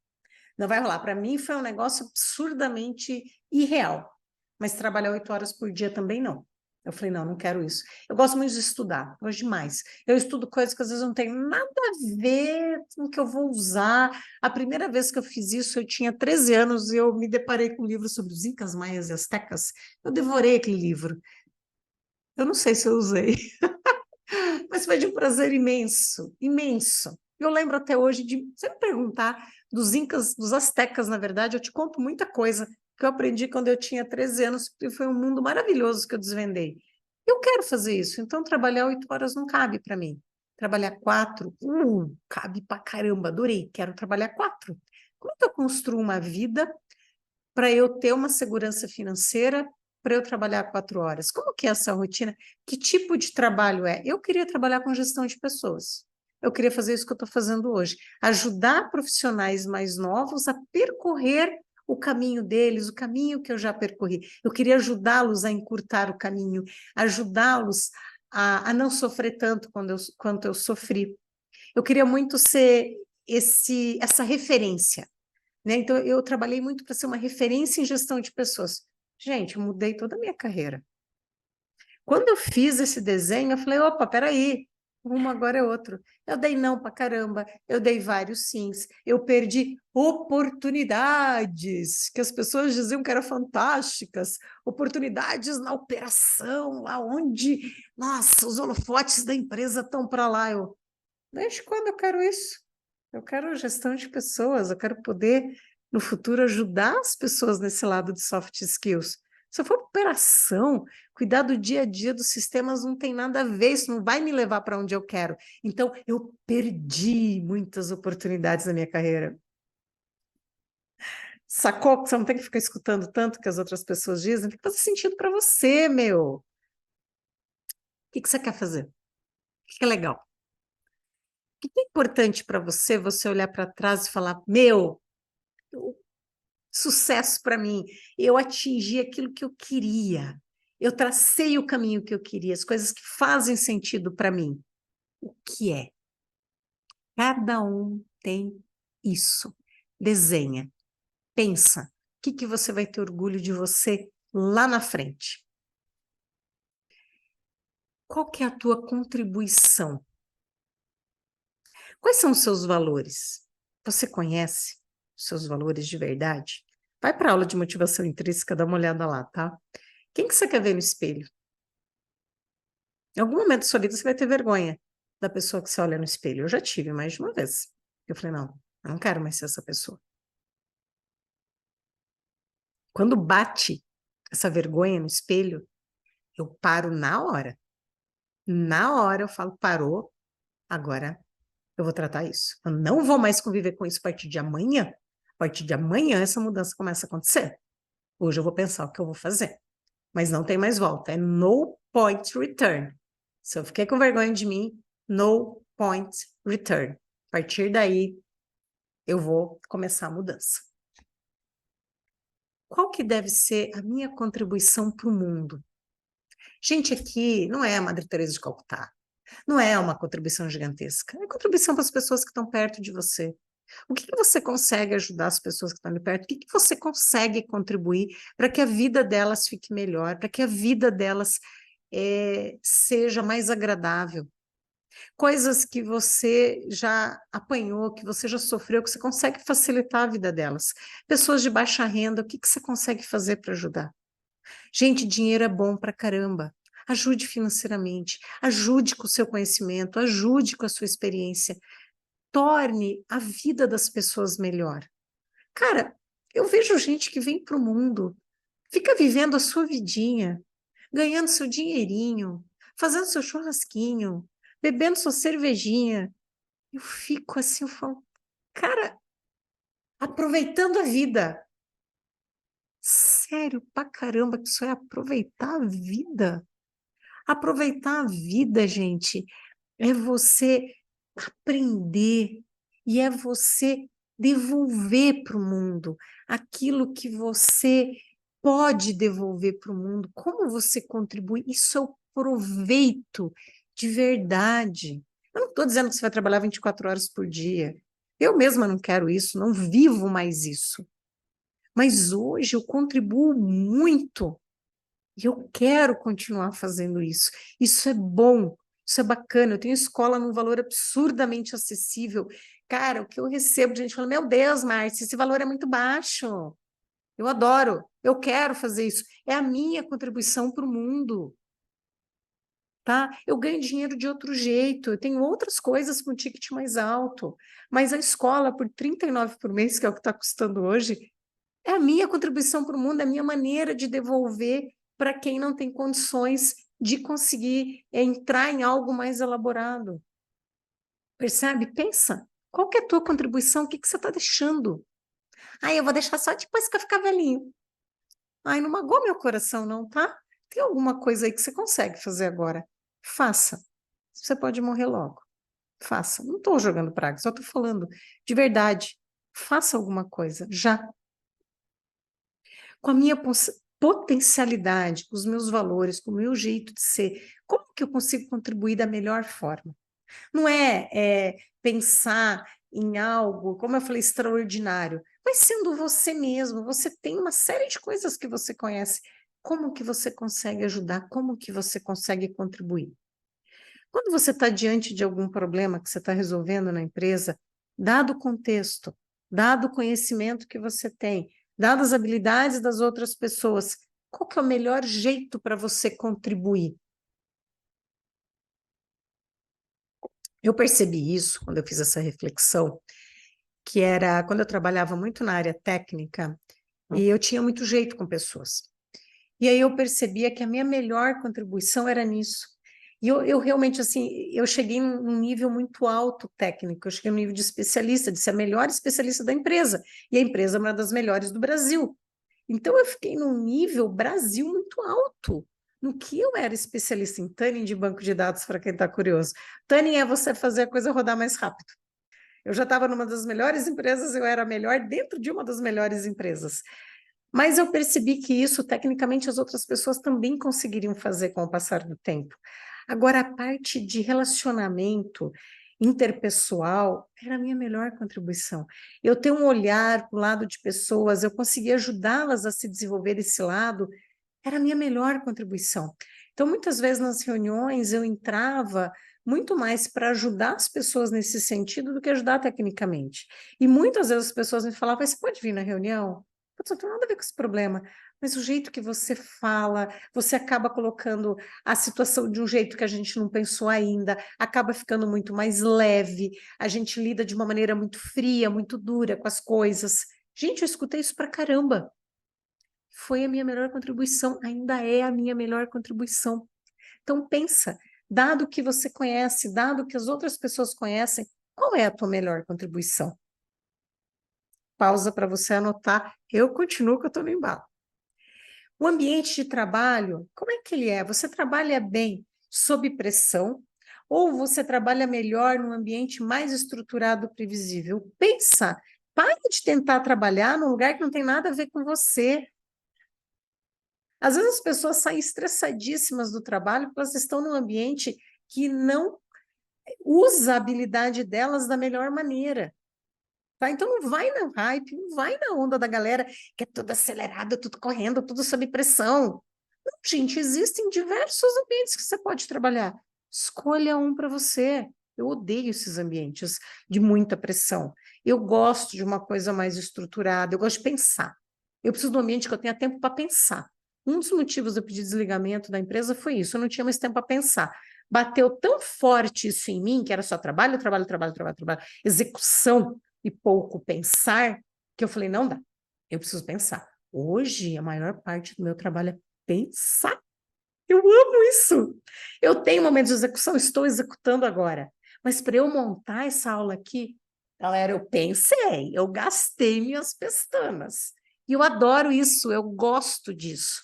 Não vai rolar. Para mim foi um negócio absurdamente irreal. Mas trabalhar 8 horas por dia também não. Eu falei, não, não quero isso. Eu gosto muito de estudar, gosto demais. Eu estudo coisas que às vezes não tem nada a ver com o que eu vou usar. A primeira vez que eu fiz isso, eu tinha 13 anos e eu me deparei com um livro sobre os Incas, Maias e Astecas. Eu devorei aquele livro. Eu não sei se eu usei, mas foi de um prazer imenso, imenso. Eu lembro até hoje de, você me perguntar dos Incas, dos Astecas, na verdade, eu te conto muita coisa que eu aprendi quando eu tinha 13 anos, porque foi um mundo maravilhoso que eu desvendei. Eu quero fazer isso, então trabalhar 8 horas não cabe para mim. Trabalhar 4, cabe pra caramba, adorei, quero trabalhar 4. Como é que eu construo uma vida para eu ter uma segurança financeira, para eu trabalhar 4 horas? Como que é essa rotina? Que tipo de trabalho é? Eu queria trabalhar com gestão de pessoas. Eu queria fazer isso que eu estou fazendo hoje, ajudar profissionais mais novos a percorrer o caminho deles, o caminho que eu já percorri. Eu queria ajudá-los a encurtar o caminho, ajudá-los a não sofrer tanto quanto eu sofri. Eu queria muito ser essa referência, né? Então, eu trabalhei muito para ser uma referência em gestão de pessoas. Gente, eu mudei toda a minha carreira. Quando eu fiz esse desenho, eu falei, opa, peraí, o rumo agora é outro. Eu dei não pra caramba, eu dei vários sims, eu perdi oportunidades, que as pessoas diziam que eram fantásticas, oportunidades na operação, lá onde, nossa, os holofotes da empresa estão para lá. Desde quando eu quero isso? Eu quero gestão de pessoas, eu quero poder, no futuro, ajudar as pessoas nesse lado de soft skills. Se eu for operação, cuidar do dia a dia dos sistemas não tem nada a ver, isso não vai me levar para onde eu quero. Então, eu perdi muitas oportunidades na minha carreira. Sacou que você não tem que ficar escutando tanto que as outras pessoas dizem? Tem que fazer sentido para você, meu. O que você quer fazer? O que é legal? O que é importante para você, você olhar para trás e falar, meu, sucesso para mim, eu atingi aquilo que eu queria, eu tracei o caminho que eu queria, as coisas que fazem sentido para mim. O que é? Cada um tem isso. Desenha, pensa, o que você vai ter orgulho de você lá na frente? Qual que é a tua contribuição? Quais são os seus valores? Você conhece os seus valores de verdade? Vai para a aula de motivação intrínseca, dá uma olhada lá, tá? Quem que você quer ver no espelho? Em algum momento da sua vida você vai ter vergonha da pessoa que você olha no espelho. Eu já tive mais de uma vez. Eu falei, não, eu não quero mais ser essa pessoa. Quando bate essa vergonha no espelho, eu paro na hora. Na hora eu falo, parou, agora eu vou tratar isso. Eu não vou mais conviver com isso a partir de amanhã. A partir de amanhã essa mudança começa a acontecer. Hoje eu vou pensar o que eu vou fazer. Mas não tem mais volta. É no point return. Se eu fiquei com vergonha de mim, no point return. A partir daí, eu vou começar a mudança. Qual que deve ser a minha contribuição para o mundo? Gente, aqui não é a Madre Teresa de Calcutá. Não é uma contribuição gigantesca. É contribuição para as pessoas que estão perto de você. O que você consegue ajudar as pessoas que estão ali perto? O que você consegue contribuir para que a vida delas fique melhor, para que a vida delas seja mais agradável? Coisas que você já apanhou, que você já sofreu, que você consegue facilitar a vida delas. Pessoas de baixa renda, o que você consegue fazer para ajudar? Gente, dinheiro é bom para caramba. Ajude financeiramente, ajude com o seu conhecimento, ajude com a sua experiência. Torne a vida das pessoas melhor. Cara, eu vejo gente que vem para o mundo, fica vivendo a sua vidinha, ganhando seu dinheirinho, fazendo seu churrasquinho, bebendo sua cervejinha. Eu fico assim, eu falo, cara, aproveitando a vida. Sério, pra caramba, que isso é aproveitar a vida. Aproveitar a vida, gente, é você aprender e é você devolver para o mundo aquilo que você pode devolver para o mundo. Como você contribui? Isso é o proveito de verdade. Eu não estou dizendo que você vai trabalhar 24 horas por dia. Eu mesma não quero isso, não vivo mais isso. Mas hoje eu contribuo muito e eu quero continuar fazendo isso. Isso é bom, isso é bacana. Eu tenho escola num valor absurdamente acessível. Cara, o que eu recebo de gente falando, meu Deus, Márcia, esse valor é muito baixo. Eu adoro, eu quero fazer isso. É a minha contribuição para o mundo, tá? Eu ganho dinheiro de outro jeito, eu tenho outras coisas com ticket mais alto, mas a escola, por 39 por mês, que é o que está custando hoje, é a minha contribuição para o mundo, é a minha maneira de devolver para quem não tem condições de conseguir entrar em algo mais elaborado. Percebe? Pensa. Qual que é a tua contribuição? O que você está deixando? Ah, eu vou deixar só depois que eu ficar velhinho. Ai, não magoa meu coração, não, tá? Tem alguma coisa aí que você consegue fazer agora? Faça. Você pode morrer logo. Faça. Não estou jogando praga, só estou falando de verdade. Faça alguma coisa, já. Com a minha potencialidade, com os meus valores, com o meu jeito de ser, como que eu consigo contribuir da melhor forma? Não é pensar em algo, como eu falei, extraordinário, mas sendo você mesmo, você tem uma série de coisas que você conhece. Como que você consegue ajudar? Como que você consegue contribuir? Quando você está diante de algum problema que você está resolvendo na empresa, dado o contexto, dado o conhecimento que você tem, dadas as habilidades das outras pessoas, qual que é o melhor jeito para você contribuir? Eu percebi isso quando eu fiz essa reflexão, que era quando eu trabalhava muito na área técnica e eu tinha muito jeito com pessoas. E aí eu percebia que a minha melhor contribuição era nisso. E eu realmente, assim, eu cheguei num nível muito alto técnico, eu cheguei no nível de especialista, de ser a melhor especialista da empresa. E a empresa é uma das melhores do Brasil. Então eu fiquei num nível Brasil muito alto. No que eu era especialista em tuning de banco de dados, para quem está curioso. Tuning é você fazer a coisa rodar mais rápido. Eu já estava numa das melhores empresas, eu era a melhor dentro de uma das melhores empresas. Mas eu percebi que isso, tecnicamente, as outras pessoas também conseguiriam fazer com o passar do tempo. Agora, a parte de relacionamento interpessoal era a minha melhor contribuição. Eu tenho um olhar para o lado de pessoas, eu consegui ajudá-las a se desenvolver esse lado, era a minha melhor contribuição. Então, muitas vezes nas reuniões eu entrava muito mais para ajudar as pessoas nesse sentido do que ajudar tecnicamente. E muitas vezes as pessoas me falavam: você pode vir na reunião? Putz, não tem nada a ver com esse problema, mas o jeito que você fala, você acaba colocando a situação de um jeito que a gente não pensou ainda, acaba ficando muito mais leve, a gente lida de uma maneira muito fria, muito dura com as coisas. Gente, eu escutei isso pra caramba. Foi a minha melhor contribuição, ainda é a minha melhor contribuição. Então pensa, dado que você conhece, dado que as outras pessoas conhecem, qual é a tua melhor contribuição? Pausa para você anotar. Eu continuo que eu estou no embalo. O ambiente de trabalho, como é que ele é? Você trabalha bem sob pressão ou você trabalha melhor num ambiente mais estruturado, previsível? Pensa, para de tentar trabalhar num lugar que não tem nada a ver com você. Às vezes as pessoas saem estressadíssimas do trabalho porque elas estão num ambiente que não usa a habilidade delas da melhor maneira. Tá? Então não vai no hype, não vai na onda da galera que é tudo acelerado, tudo correndo, tudo sob pressão. Não, gente, existem diversos ambientes que você pode trabalhar. Escolha um para você. Eu odeio esses ambientes de muita pressão. Eu gosto de uma coisa mais estruturada, eu gosto de pensar. Eu preciso de um ambiente que eu tenha tempo para pensar. Um dos motivos do pedido de desligamento da empresa foi isso, eu não tinha mais tempo para pensar. Bateu tão forte isso em mim, que era só trabalho, trabalho, trabalho, trabalho, trabalho, execução, e pouco pensar, que eu falei, não dá, eu preciso pensar. Hoje, a maior parte do meu trabalho é pensar. Eu amo isso. Eu tenho momentos de execução, estou executando agora. Mas para eu montar essa aula aqui, galera, eu pensei, eu gastei minhas pestanas. E eu adoro isso, eu gosto disso.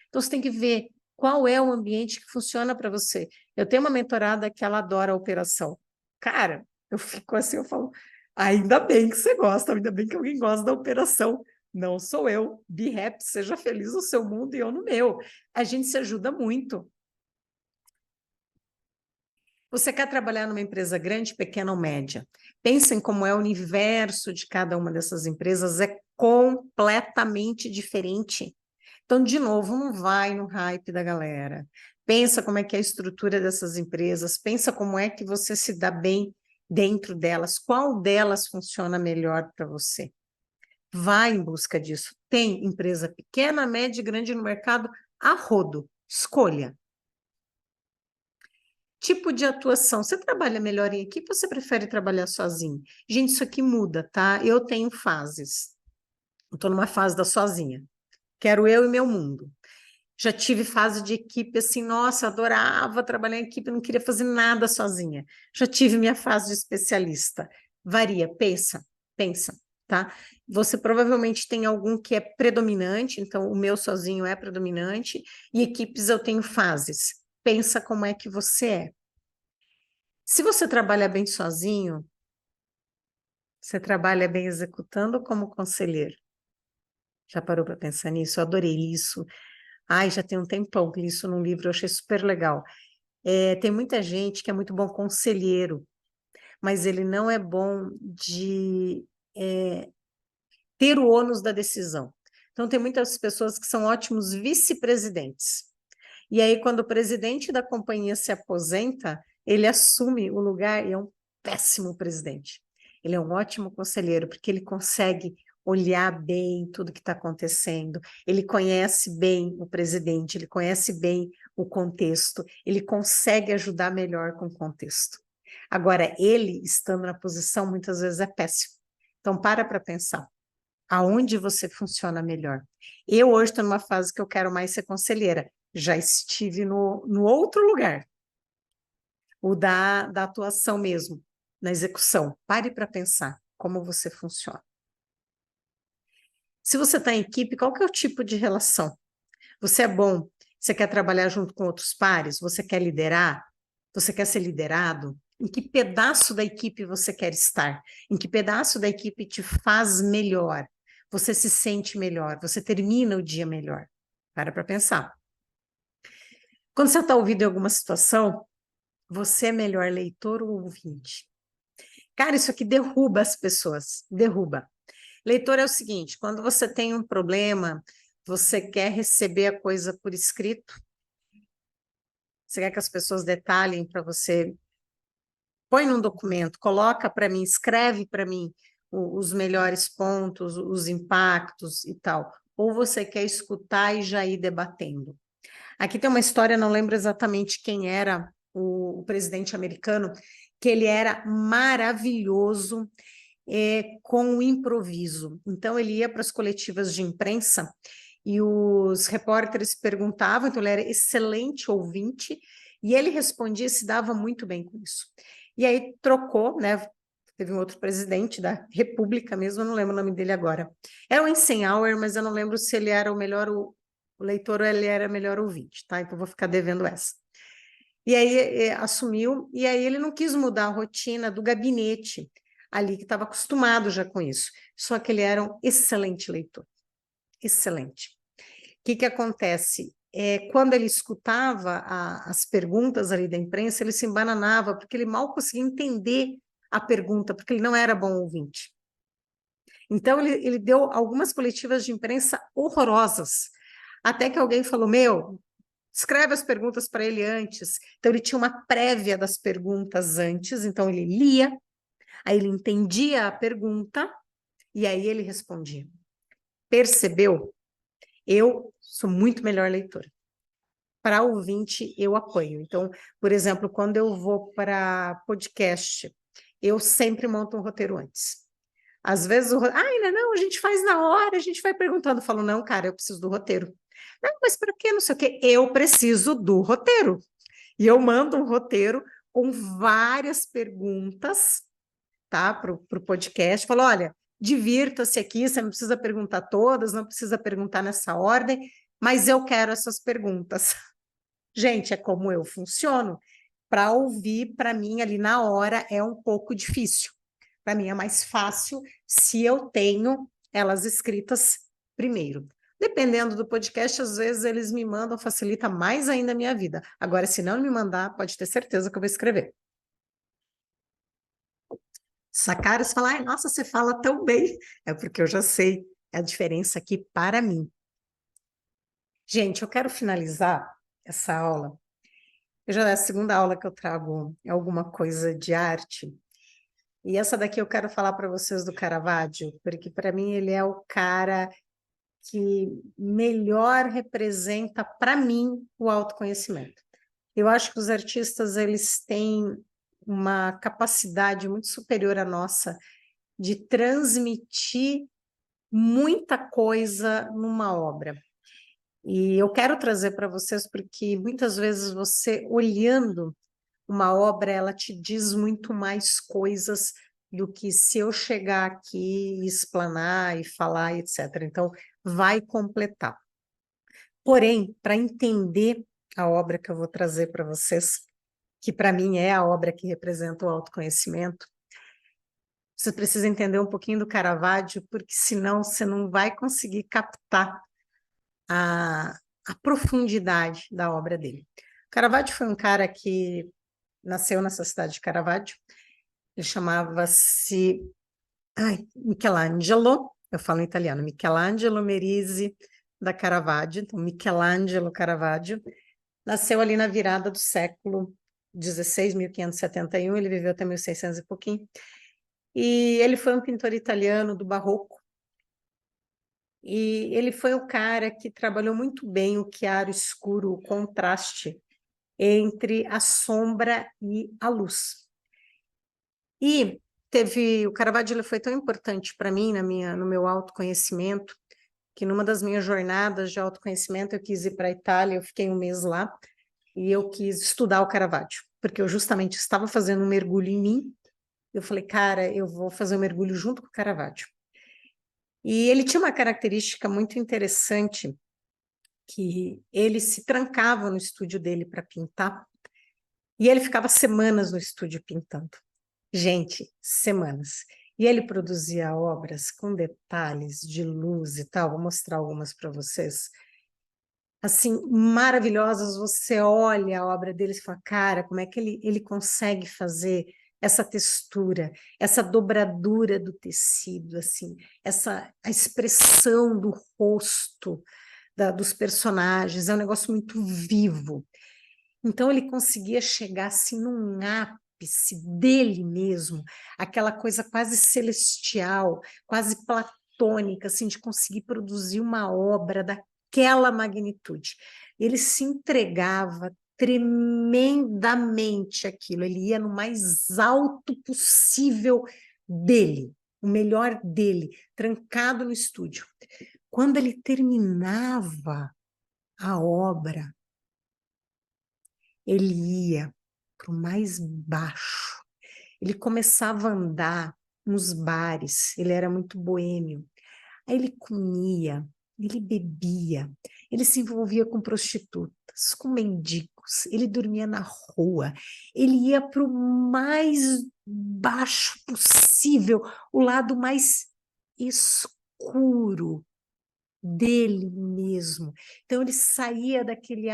Então, você tem que ver qual é o ambiente que funciona para você. Eu tenho uma mentorada que ela adora a operação. Cara, eu fico assim, eu falo, ainda bem que você gosta, ainda bem que alguém gosta da operação. Não sou eu. Be happy, seja feliz no seu mundo e eu no meu. A gente se ajuda muito. Você quer trabalhar numa empresa grande, pequena ou média? Pensem como é o universo de cada uma dessas empresas, é completamente diferente. Então, de novo, não vai no hype da galera. Pensa como é que é a estrutura dessas empresas, pensa como é que você se dá bem dentro delas, qual delas funciona melhor para você. Vai em busca disso. Tem empresa pequena, média e grande no mercado a rodo. Escolha. Tipo de atuação. Você trabalha melhor em equipe ou você prefere trabalhar sozinho? Gente, isso aqui muda, tá? Eu tenho fases. Eu estou numa fase da sozinha. Quero eu e meu mundo. Já tive fase de equipe assim, nossa, adorava trabalhar em equipe, não queria fazer nada sozinha. Já tive minha fase de especialista. Varia, pensa, tá? Você provavelmente tem algum que é predominante, então o meu sozinho é predominante, e equipes eu tenho fases. Pensa como é que você é. Se você trabalha bem sozinho, você trabalha bem executando como conselheiro. Já parou para pensar nisso? Eu adorei isso. Ai, já tem um tempão que li isso num livro, eu achei super legal. Tem muita gente que é muito bom conselheiro, mas ele não é bom de ter o ônus da decisão. Então, tem muitas pessoas que são ótimos vice-presidentes. E aí, quando o presidente da companhia se aposenta, ele assume o lugar e é um péssimo presidente. Ele é um ótimo conselheiro, porque ele consegue olhar bem tudo que está acontecendo, ele conhece bem o presidente, ele conhece bem o contexto, ele consegue ajudar melhor com o contexto. Agora, ele, estando na posição, muitas vezes é péssimo. Então, para pensar. Aonde você funciona melhor? Eu hoje estou numa fase que eu quero mais ser conselheira. Já estive no outro lugar, o da atuação mesmo, na execução. Pare para pensar como você funciona. Se você está em equipe, qual que é o tipo de relação? Você é bom? Você quer trabalhar junto com outros pares? Você quer liderar? Você quer ser liderado? Em que pedaço da equipe você quer estar? Em que pedaço da equipe te faz melhor? Você se sente melhor? Você termina o dia melhor? Para pensar. Quando você está ouvindo em alguma situação, você é melhor leitor ou ouvinte? Cara, isso aqui derruba as pessoas, derruba. Leitor é o seguinte, quando você tem um problema, você quer receber a coisa por escrito, você quer que as pessoas detalhem para você, põe num documento, coloca para mim, escreve para mim os melhores pontos, os impactos e tal. Ou você quer escutar e já ir debatendo. Aqui tem uma história, não lembro exatamente quem era o presidente americano, que ele era maravilhoso com o improviso. Então, ele ia para as coletivas de imprensa e os repórteres perguntavam, então ele era excelente ouvinte, e ele respondia e se dava muito bem com isso. E aí trocou, né? Teve um outro presidente da República mesmo, eu não lembro o nome dele agora. Era o Eisenhower, mas eu não lembro se ele era o melhor o leitor ou ele era melhor ouvinte, tá? Então vou ficar devendo essa. E aí assumiu, e aí ele não quis mudar a rotina do gabinete ali, que estava acostumado já com isso. Só que ele era um excelente leitor, excelente. O que acontece? Quando ele escutava as perguntas ali da imprensa, ele se embananava, porque ele mal conseguia entender a pergunta, porque ele não era bom ouvinte. Então, ele deu algumas coletivas de imprensa horrorosas, até que alguém falou, escreve as perguntas para ele antes. Então, ele tinha uma prévia das perguntas antes, então ele lia, aí ele entendia a pergunta, e aí ele respondia. Percebeu? Eu sou muito melhor leitora. Para ouvinte, eu apoio. Então, por exemplo, quando eu vou para podcast, eu sempre monto um roteiro antes. Às vezes, ainda não, a gente faz na hora, a gente vai perguntando. Eu falo, não, cara, eu preciso do roteiro. Não, mas para quê? Não sei o quê. Eu preciso do roteiro. E eu mando um roteiro com várias perguntas, tá, para o podcast. Falo, olha, divirta-se aqui, você não precisa perguntar todas, não precisa perguntar nessa ordem, mas eu quero essas perguntas. Gente, é como eu funciono. Para ouvir, para mim, ali na hora, é um pouco difícil. Para mim, é mais fácil se eu tenho elas escritas primeiro. Dependendo do podcast, às vezes eles me mandam, facilita mais ainda a minha vida. Agora, se não me mandar, pode ter certeza que eu vou escrever. Sacaram e falar, nossa, você fala tão bem. É porque eu já sei a diferença aqui para mim. Gente, eu quero finalizar essa aula. Já é a segunda aula que eu trago alguma coisa de arte. E essa daqui eu quero falar para vocês do Caravaggio, porque para mim ele é o cara que melhor representa para mim o autoconhecimento. Eu acho que os artistas eles têm uma capacidade muito superior à nossa de transmitir muita coisa numa obra. E eu quero trazer para vocês porque muitas vezes você olhando uma obra, ela te diz muito mais coisas do que se eu chegar aqui e explanar e falar, etc. Então, vai completar. Porém, para entender a obra que eu vou trazer para vocês, que para mim é a obra que representa o autoconhecimento, você precisa entender um pouquinho do Caravaggio, porque senão você não vai conseguir captar a profundidade da obra dele. Caravaggio foi um cara que nasceu nessa cidade de Caravaggio, Ele chamava-se Michelangelo, eu falo em italiano, Michelangelo Merisi da Caravaggio, então Michelangelo Caravaggio, nasceu ali na virada do século XVI, 1571, ele viveu até 1600 e pouquinho, e ele foi um pintor italiano do Barroco, e ele foi o cara que trabalhou muito bem o chiaro escuro, o contraste entre a sombra e a luz. E o Caravaggio ele foi tão importante para mim no meu autoconhecimento, que numa das minhas jornadas de autoconhecimento eu quis ir para a Itália, eu fiquei um mês lá, e eu quis estudar o Caravaggio, porque eu justamente estava fazendo um mergulho em mim, eu falei, cara, eu vou fazer um mergulho junto com o Caravaggio. E ele tinha uma característica muito interessante, que ele se trancava no estúdio dele para pintar, e ele ficava semanas no estúdio pintando. Gente, semanas. E ele produzia obras com detalhes de luz e tal, vou mostrar algumas para vocês. Assim, maravilhosas, você olha a obra dele e fala, cara, como é que ele consegue fazer essa textura, essa dobradura do tecido, assim, a expressão do rosto dos personagens, é um negócio muito vivo. Então ele conseguia chegar assim num ápice dele mesmo, aquela coisa quase celestial, quase platônica, assim, de conseguir produzir uma obra daquela magnitude. Ele se entregava tremendamente àquilo, ele ia no mais alto possível dele, o melhor dele, trancado no estúdio. Quando ele terminava a obra, ele ia para o mais baixo. Ele começava a andar nos bares, ele era muito boêmio. Aí ele comia, ele bebia, ele se envolvia com prostitutas, com mendigos, ele dormia na rua, ele ia para o mais baixo possível, o lado mais escuro dele mesmo. Então ele saía daquele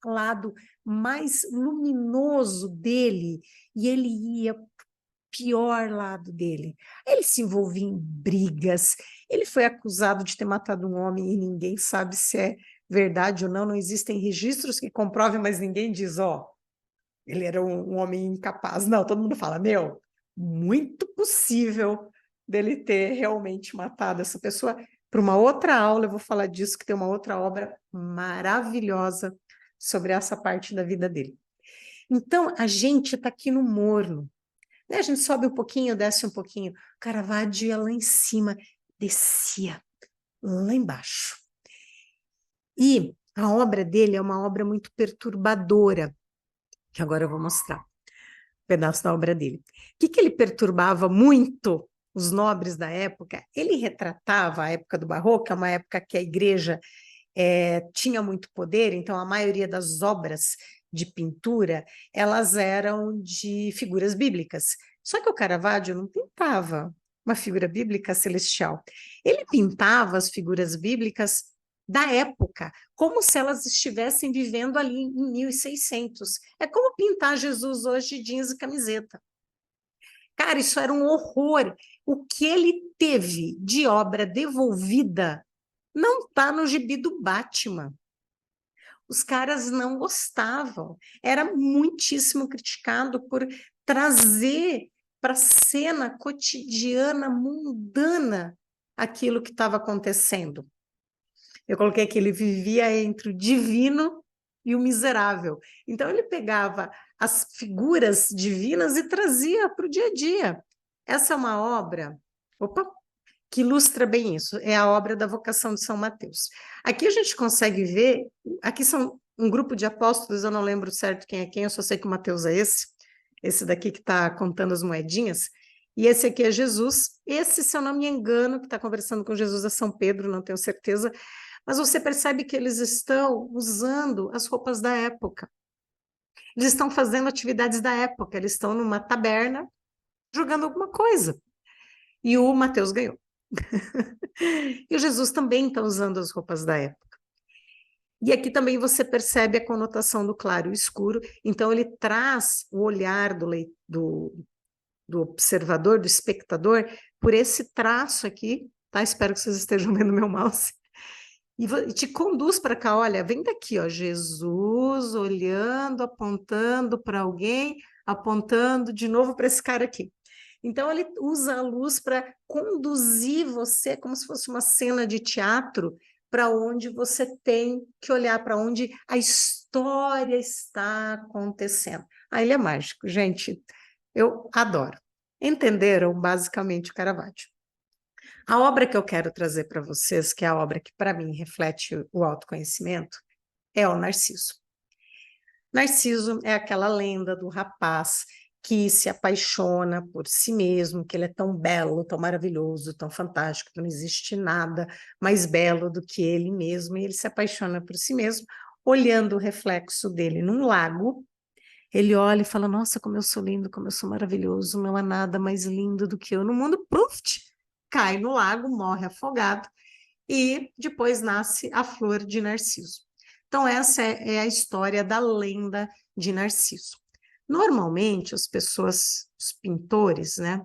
lado mais luminoso dele e ele ia para o pior lado dele. Ele se envolvia em brigas, ele foi acusado de ter matado um homem e ninguém sabe se é verdade ou não, não existem registros que comprovem, mas ninguém diz, ó, ele era um homem incapaz. Não, todo mundo fala, meu, muito possível dele ter realmente matado essa pessoa. Para uma outra aula, eu vou falar disso, que tem uma outra obra maravilhosa sobre essa parte da vida dele. Então, a gente está aqui no morno, né? A gente sobe um pouquinho, desce um pouquinho. Caravaggio ia lá em cima, descia lá embaixo. E a obra dele é uma obra muito perturbadora, que agora eu vou mostrar pedaço da obra dele. O que ele perturbava muito os nobres da época? Ele retratava a época do Barroco, que é uma época que a igreja tinha muito poder, então a maioria das obras de pintura, elas eram de figuras bíblicas. Só que o Caravaggio não pintava uma figura bíblica celestial. Ele pintava as figuras bíblicas da época, como se elas estivessem vivendo ali em 1600. É como pintar Jesus hoje de jeans e camiseta. Cara, isso era um horror. O que ele teve de obra devolvida não está no gibi do Batman. Os caras não gostavam. Era muitíssimo criticado por trazer para a cena cotidiana, mundana, aquilo que estava acontecendo. Eu coloquei que ele vivia entre o divino e o miserável. Então, ele pegava as figuras divinas e trazia para o dia a dia. Essa é uma obra, que ilustra bem isso. É a obra da Vocação de São Mateus. Aqui a gente consegue ver, aqui são um grupo de apóstolos, eu não lembro certo quem é quem, eu só sei que o Mateus é esse daqui que está contando as moedinhas, e esse aqui é Jesus. Esse, se eu não me engano, que está conversando com Jesus é São Pedro, não tenho certeza, mas você percebe que eles estão usando as roupas da época. Eles estão fazendo atividades da época, eles estão numa taberna jogando alguma coisa. E o Mateus ganhou. E o Jesus também está usando as roupas da época. E aqui também você percebe a conotação do claro e escuro, então ele traz o olhar do observador, do espectador, por esse traço aqui, tá? Espero que vocês estejam vendo meu mouse. E te conduz para cá, olha, vem daqui, ó, Jesus olhando, apontando para alguém, apontando de novo para esse cara aqui. Então, ele usa a luz para conduzir você, como se fosse uma cena de teatro, para onde você tem que olhar, para onde a história está acontecendo. Ah, ele é mágico, gente. Eu adoro. Entenderam basicamente o Caravaggio. A obra que eu quero trazer para vocês, que é a obra que para mim reflete o autoconhecimento, é o Narciso. Narciso é aquela lenda do rapaz que se apaixona por si mesmo, que ele é tão belo, tão maravilhoso, tão fantástico, que não existe nada mais belo do que ele mesmo, e ele se apaixona por si mesmo, olhando o reflexo dele num lago. Ele olha e fala, nossa, como eu sou lindo, como eu sou maravilhoso, não há nada mais lindo do que eu no mundo. Puf, cai no lago, morre afogado, e depois nasce a flor de Narciso. Então, essa é a história da lenda de Narciso. Normalmente, as pessoas, os pintores, né,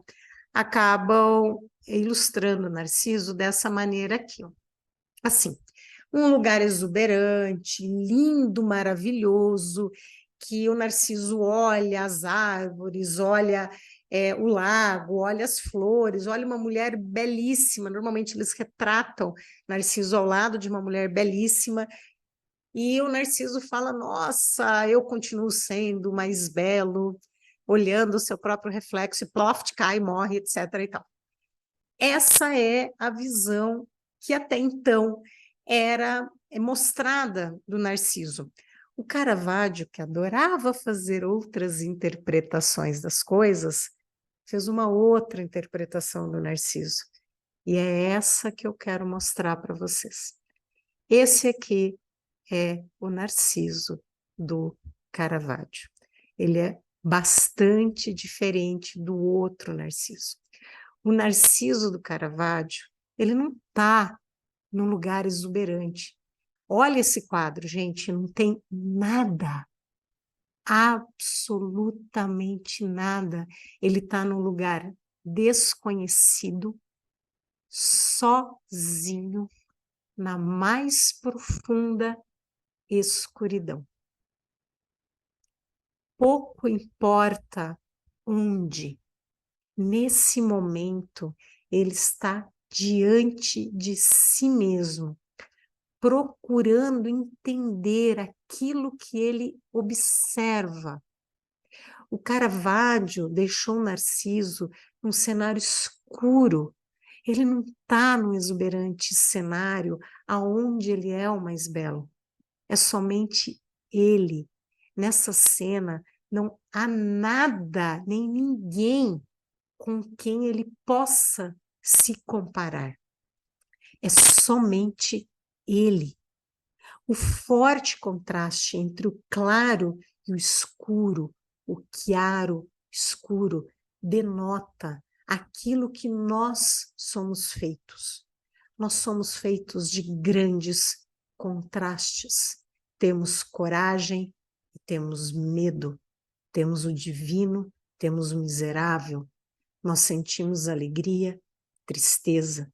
acabam ilustrando Narciso dessa maneira aqui, ó. Assim, um lugar exuberante, lindo, maravilhoso, que o Narciso olha as árvores, olha o lago, olha as flores, olha uma mulher belíssima. Normalmente eles retratam Narciso ao lado de uma mulher belíssima, e o Narciso fala, nossa, eu continuo sendo mais belo, olhando o seu próprio reflexo, e ploft, cai, morre, etc. e tal. Essa é a visão que até então era mostrada do Narciso. O Caravaggio, que adorava fazer outras interpretações das coisas, fez uma outra interpretação do Narciso. E é essa que eu quero mostrar para vocês. Esse aqui é o Narciso do Caravaggio. Ele é bastante diferente do outro Narciso. O Narciso do Caravaggio, ele não está num lugar exuberante. Olha esse quadro, gente, não tem nada, absolutamente nada. Ele está num lugar desconhecido, sozinho, na mais profunda escuridão. Pouco importa onde, nesse momento, ele está diante de si mesmo, procurando entender aquilo que ele observa. O Caravaggio deixou Narciso num cenário escuro. Ele não está num exuberante cenário aonde ele é o mais belo. É somente ele. Nessa cena não há nada, nem ninguém com quem ele possa se comparar. É somente ele. O forte contraste entre o claro e o escuro, o chiaro escuro, denota aquilo que nós somos feitos. Nós somos feitos de grandes contrastes. Temos coragem e temos medo. Temos o divino, temos o miserável. Nós sentimos alegria, tristeza.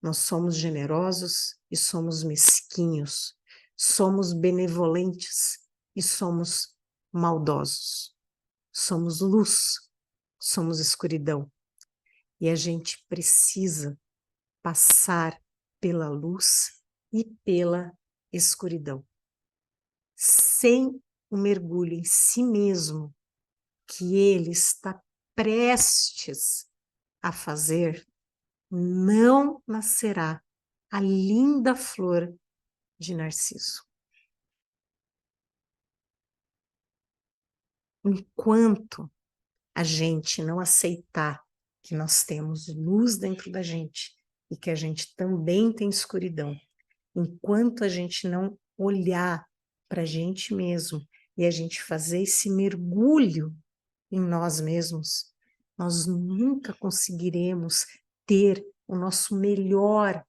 Nós somos generosos e somos mesquinhos. Somos benevolentes e somos maldosos. Somos luz, somos escuridão. E a gente precisa passar pela luz e pela escuridão. Sem o mergulho em si mesmo, que ele está prestes a fazer, não nascerá a linda flor de Narciso. Enquanto a gente não aceitar que nós temos luz dentro da gente e que a gente também tem escuridão, enquanto a gente não olhar para a gente mesmo e a gente fazer esse mergulho em nós mesmos, nós nunca conseguiremos ter o nosso melhor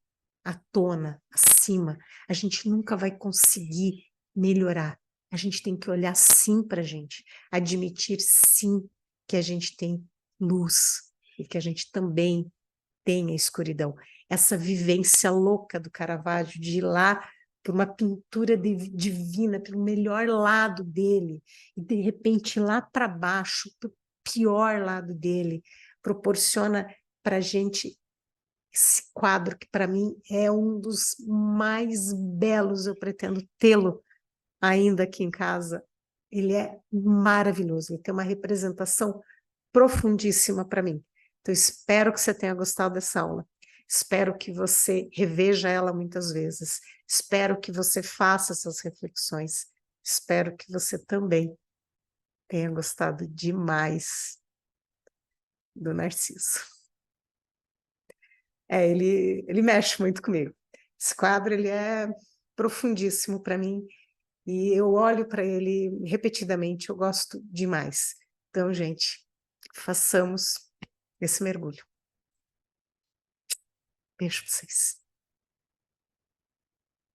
à tona, acima. A gente nunca vai conseguir melhorar. A gente tem que olhar sim para a gente, admitir sim que a gente tem luz e que a gente também tenha escuridão. Essa vivência louca do Caravaggio de ir lá por uma pintura divina, pelo melhor lado dele, e de repente ir lá para baixo, para o pior lado dele, proporciona para a gente esse quadro que para mim é um dos mais belos, eu pretendo tê-lo ainda aqui em casa. Ele é maravilhoso, ele tem uma representação profundíssima para mim. Então, espero que você tenha gostado dessa aula. Espero que você reveja ela muitas vezes. Espero que você faça essas reflexões. Espero que você também tenha gostado demais do Narciso. Ele mexe muito comigo. Esse quadro ele é profundíssimo para mim e eu olho para ele repetidamente, eu gosto demais. Então, gente, façamos esse mergulho. Beijo para vocês.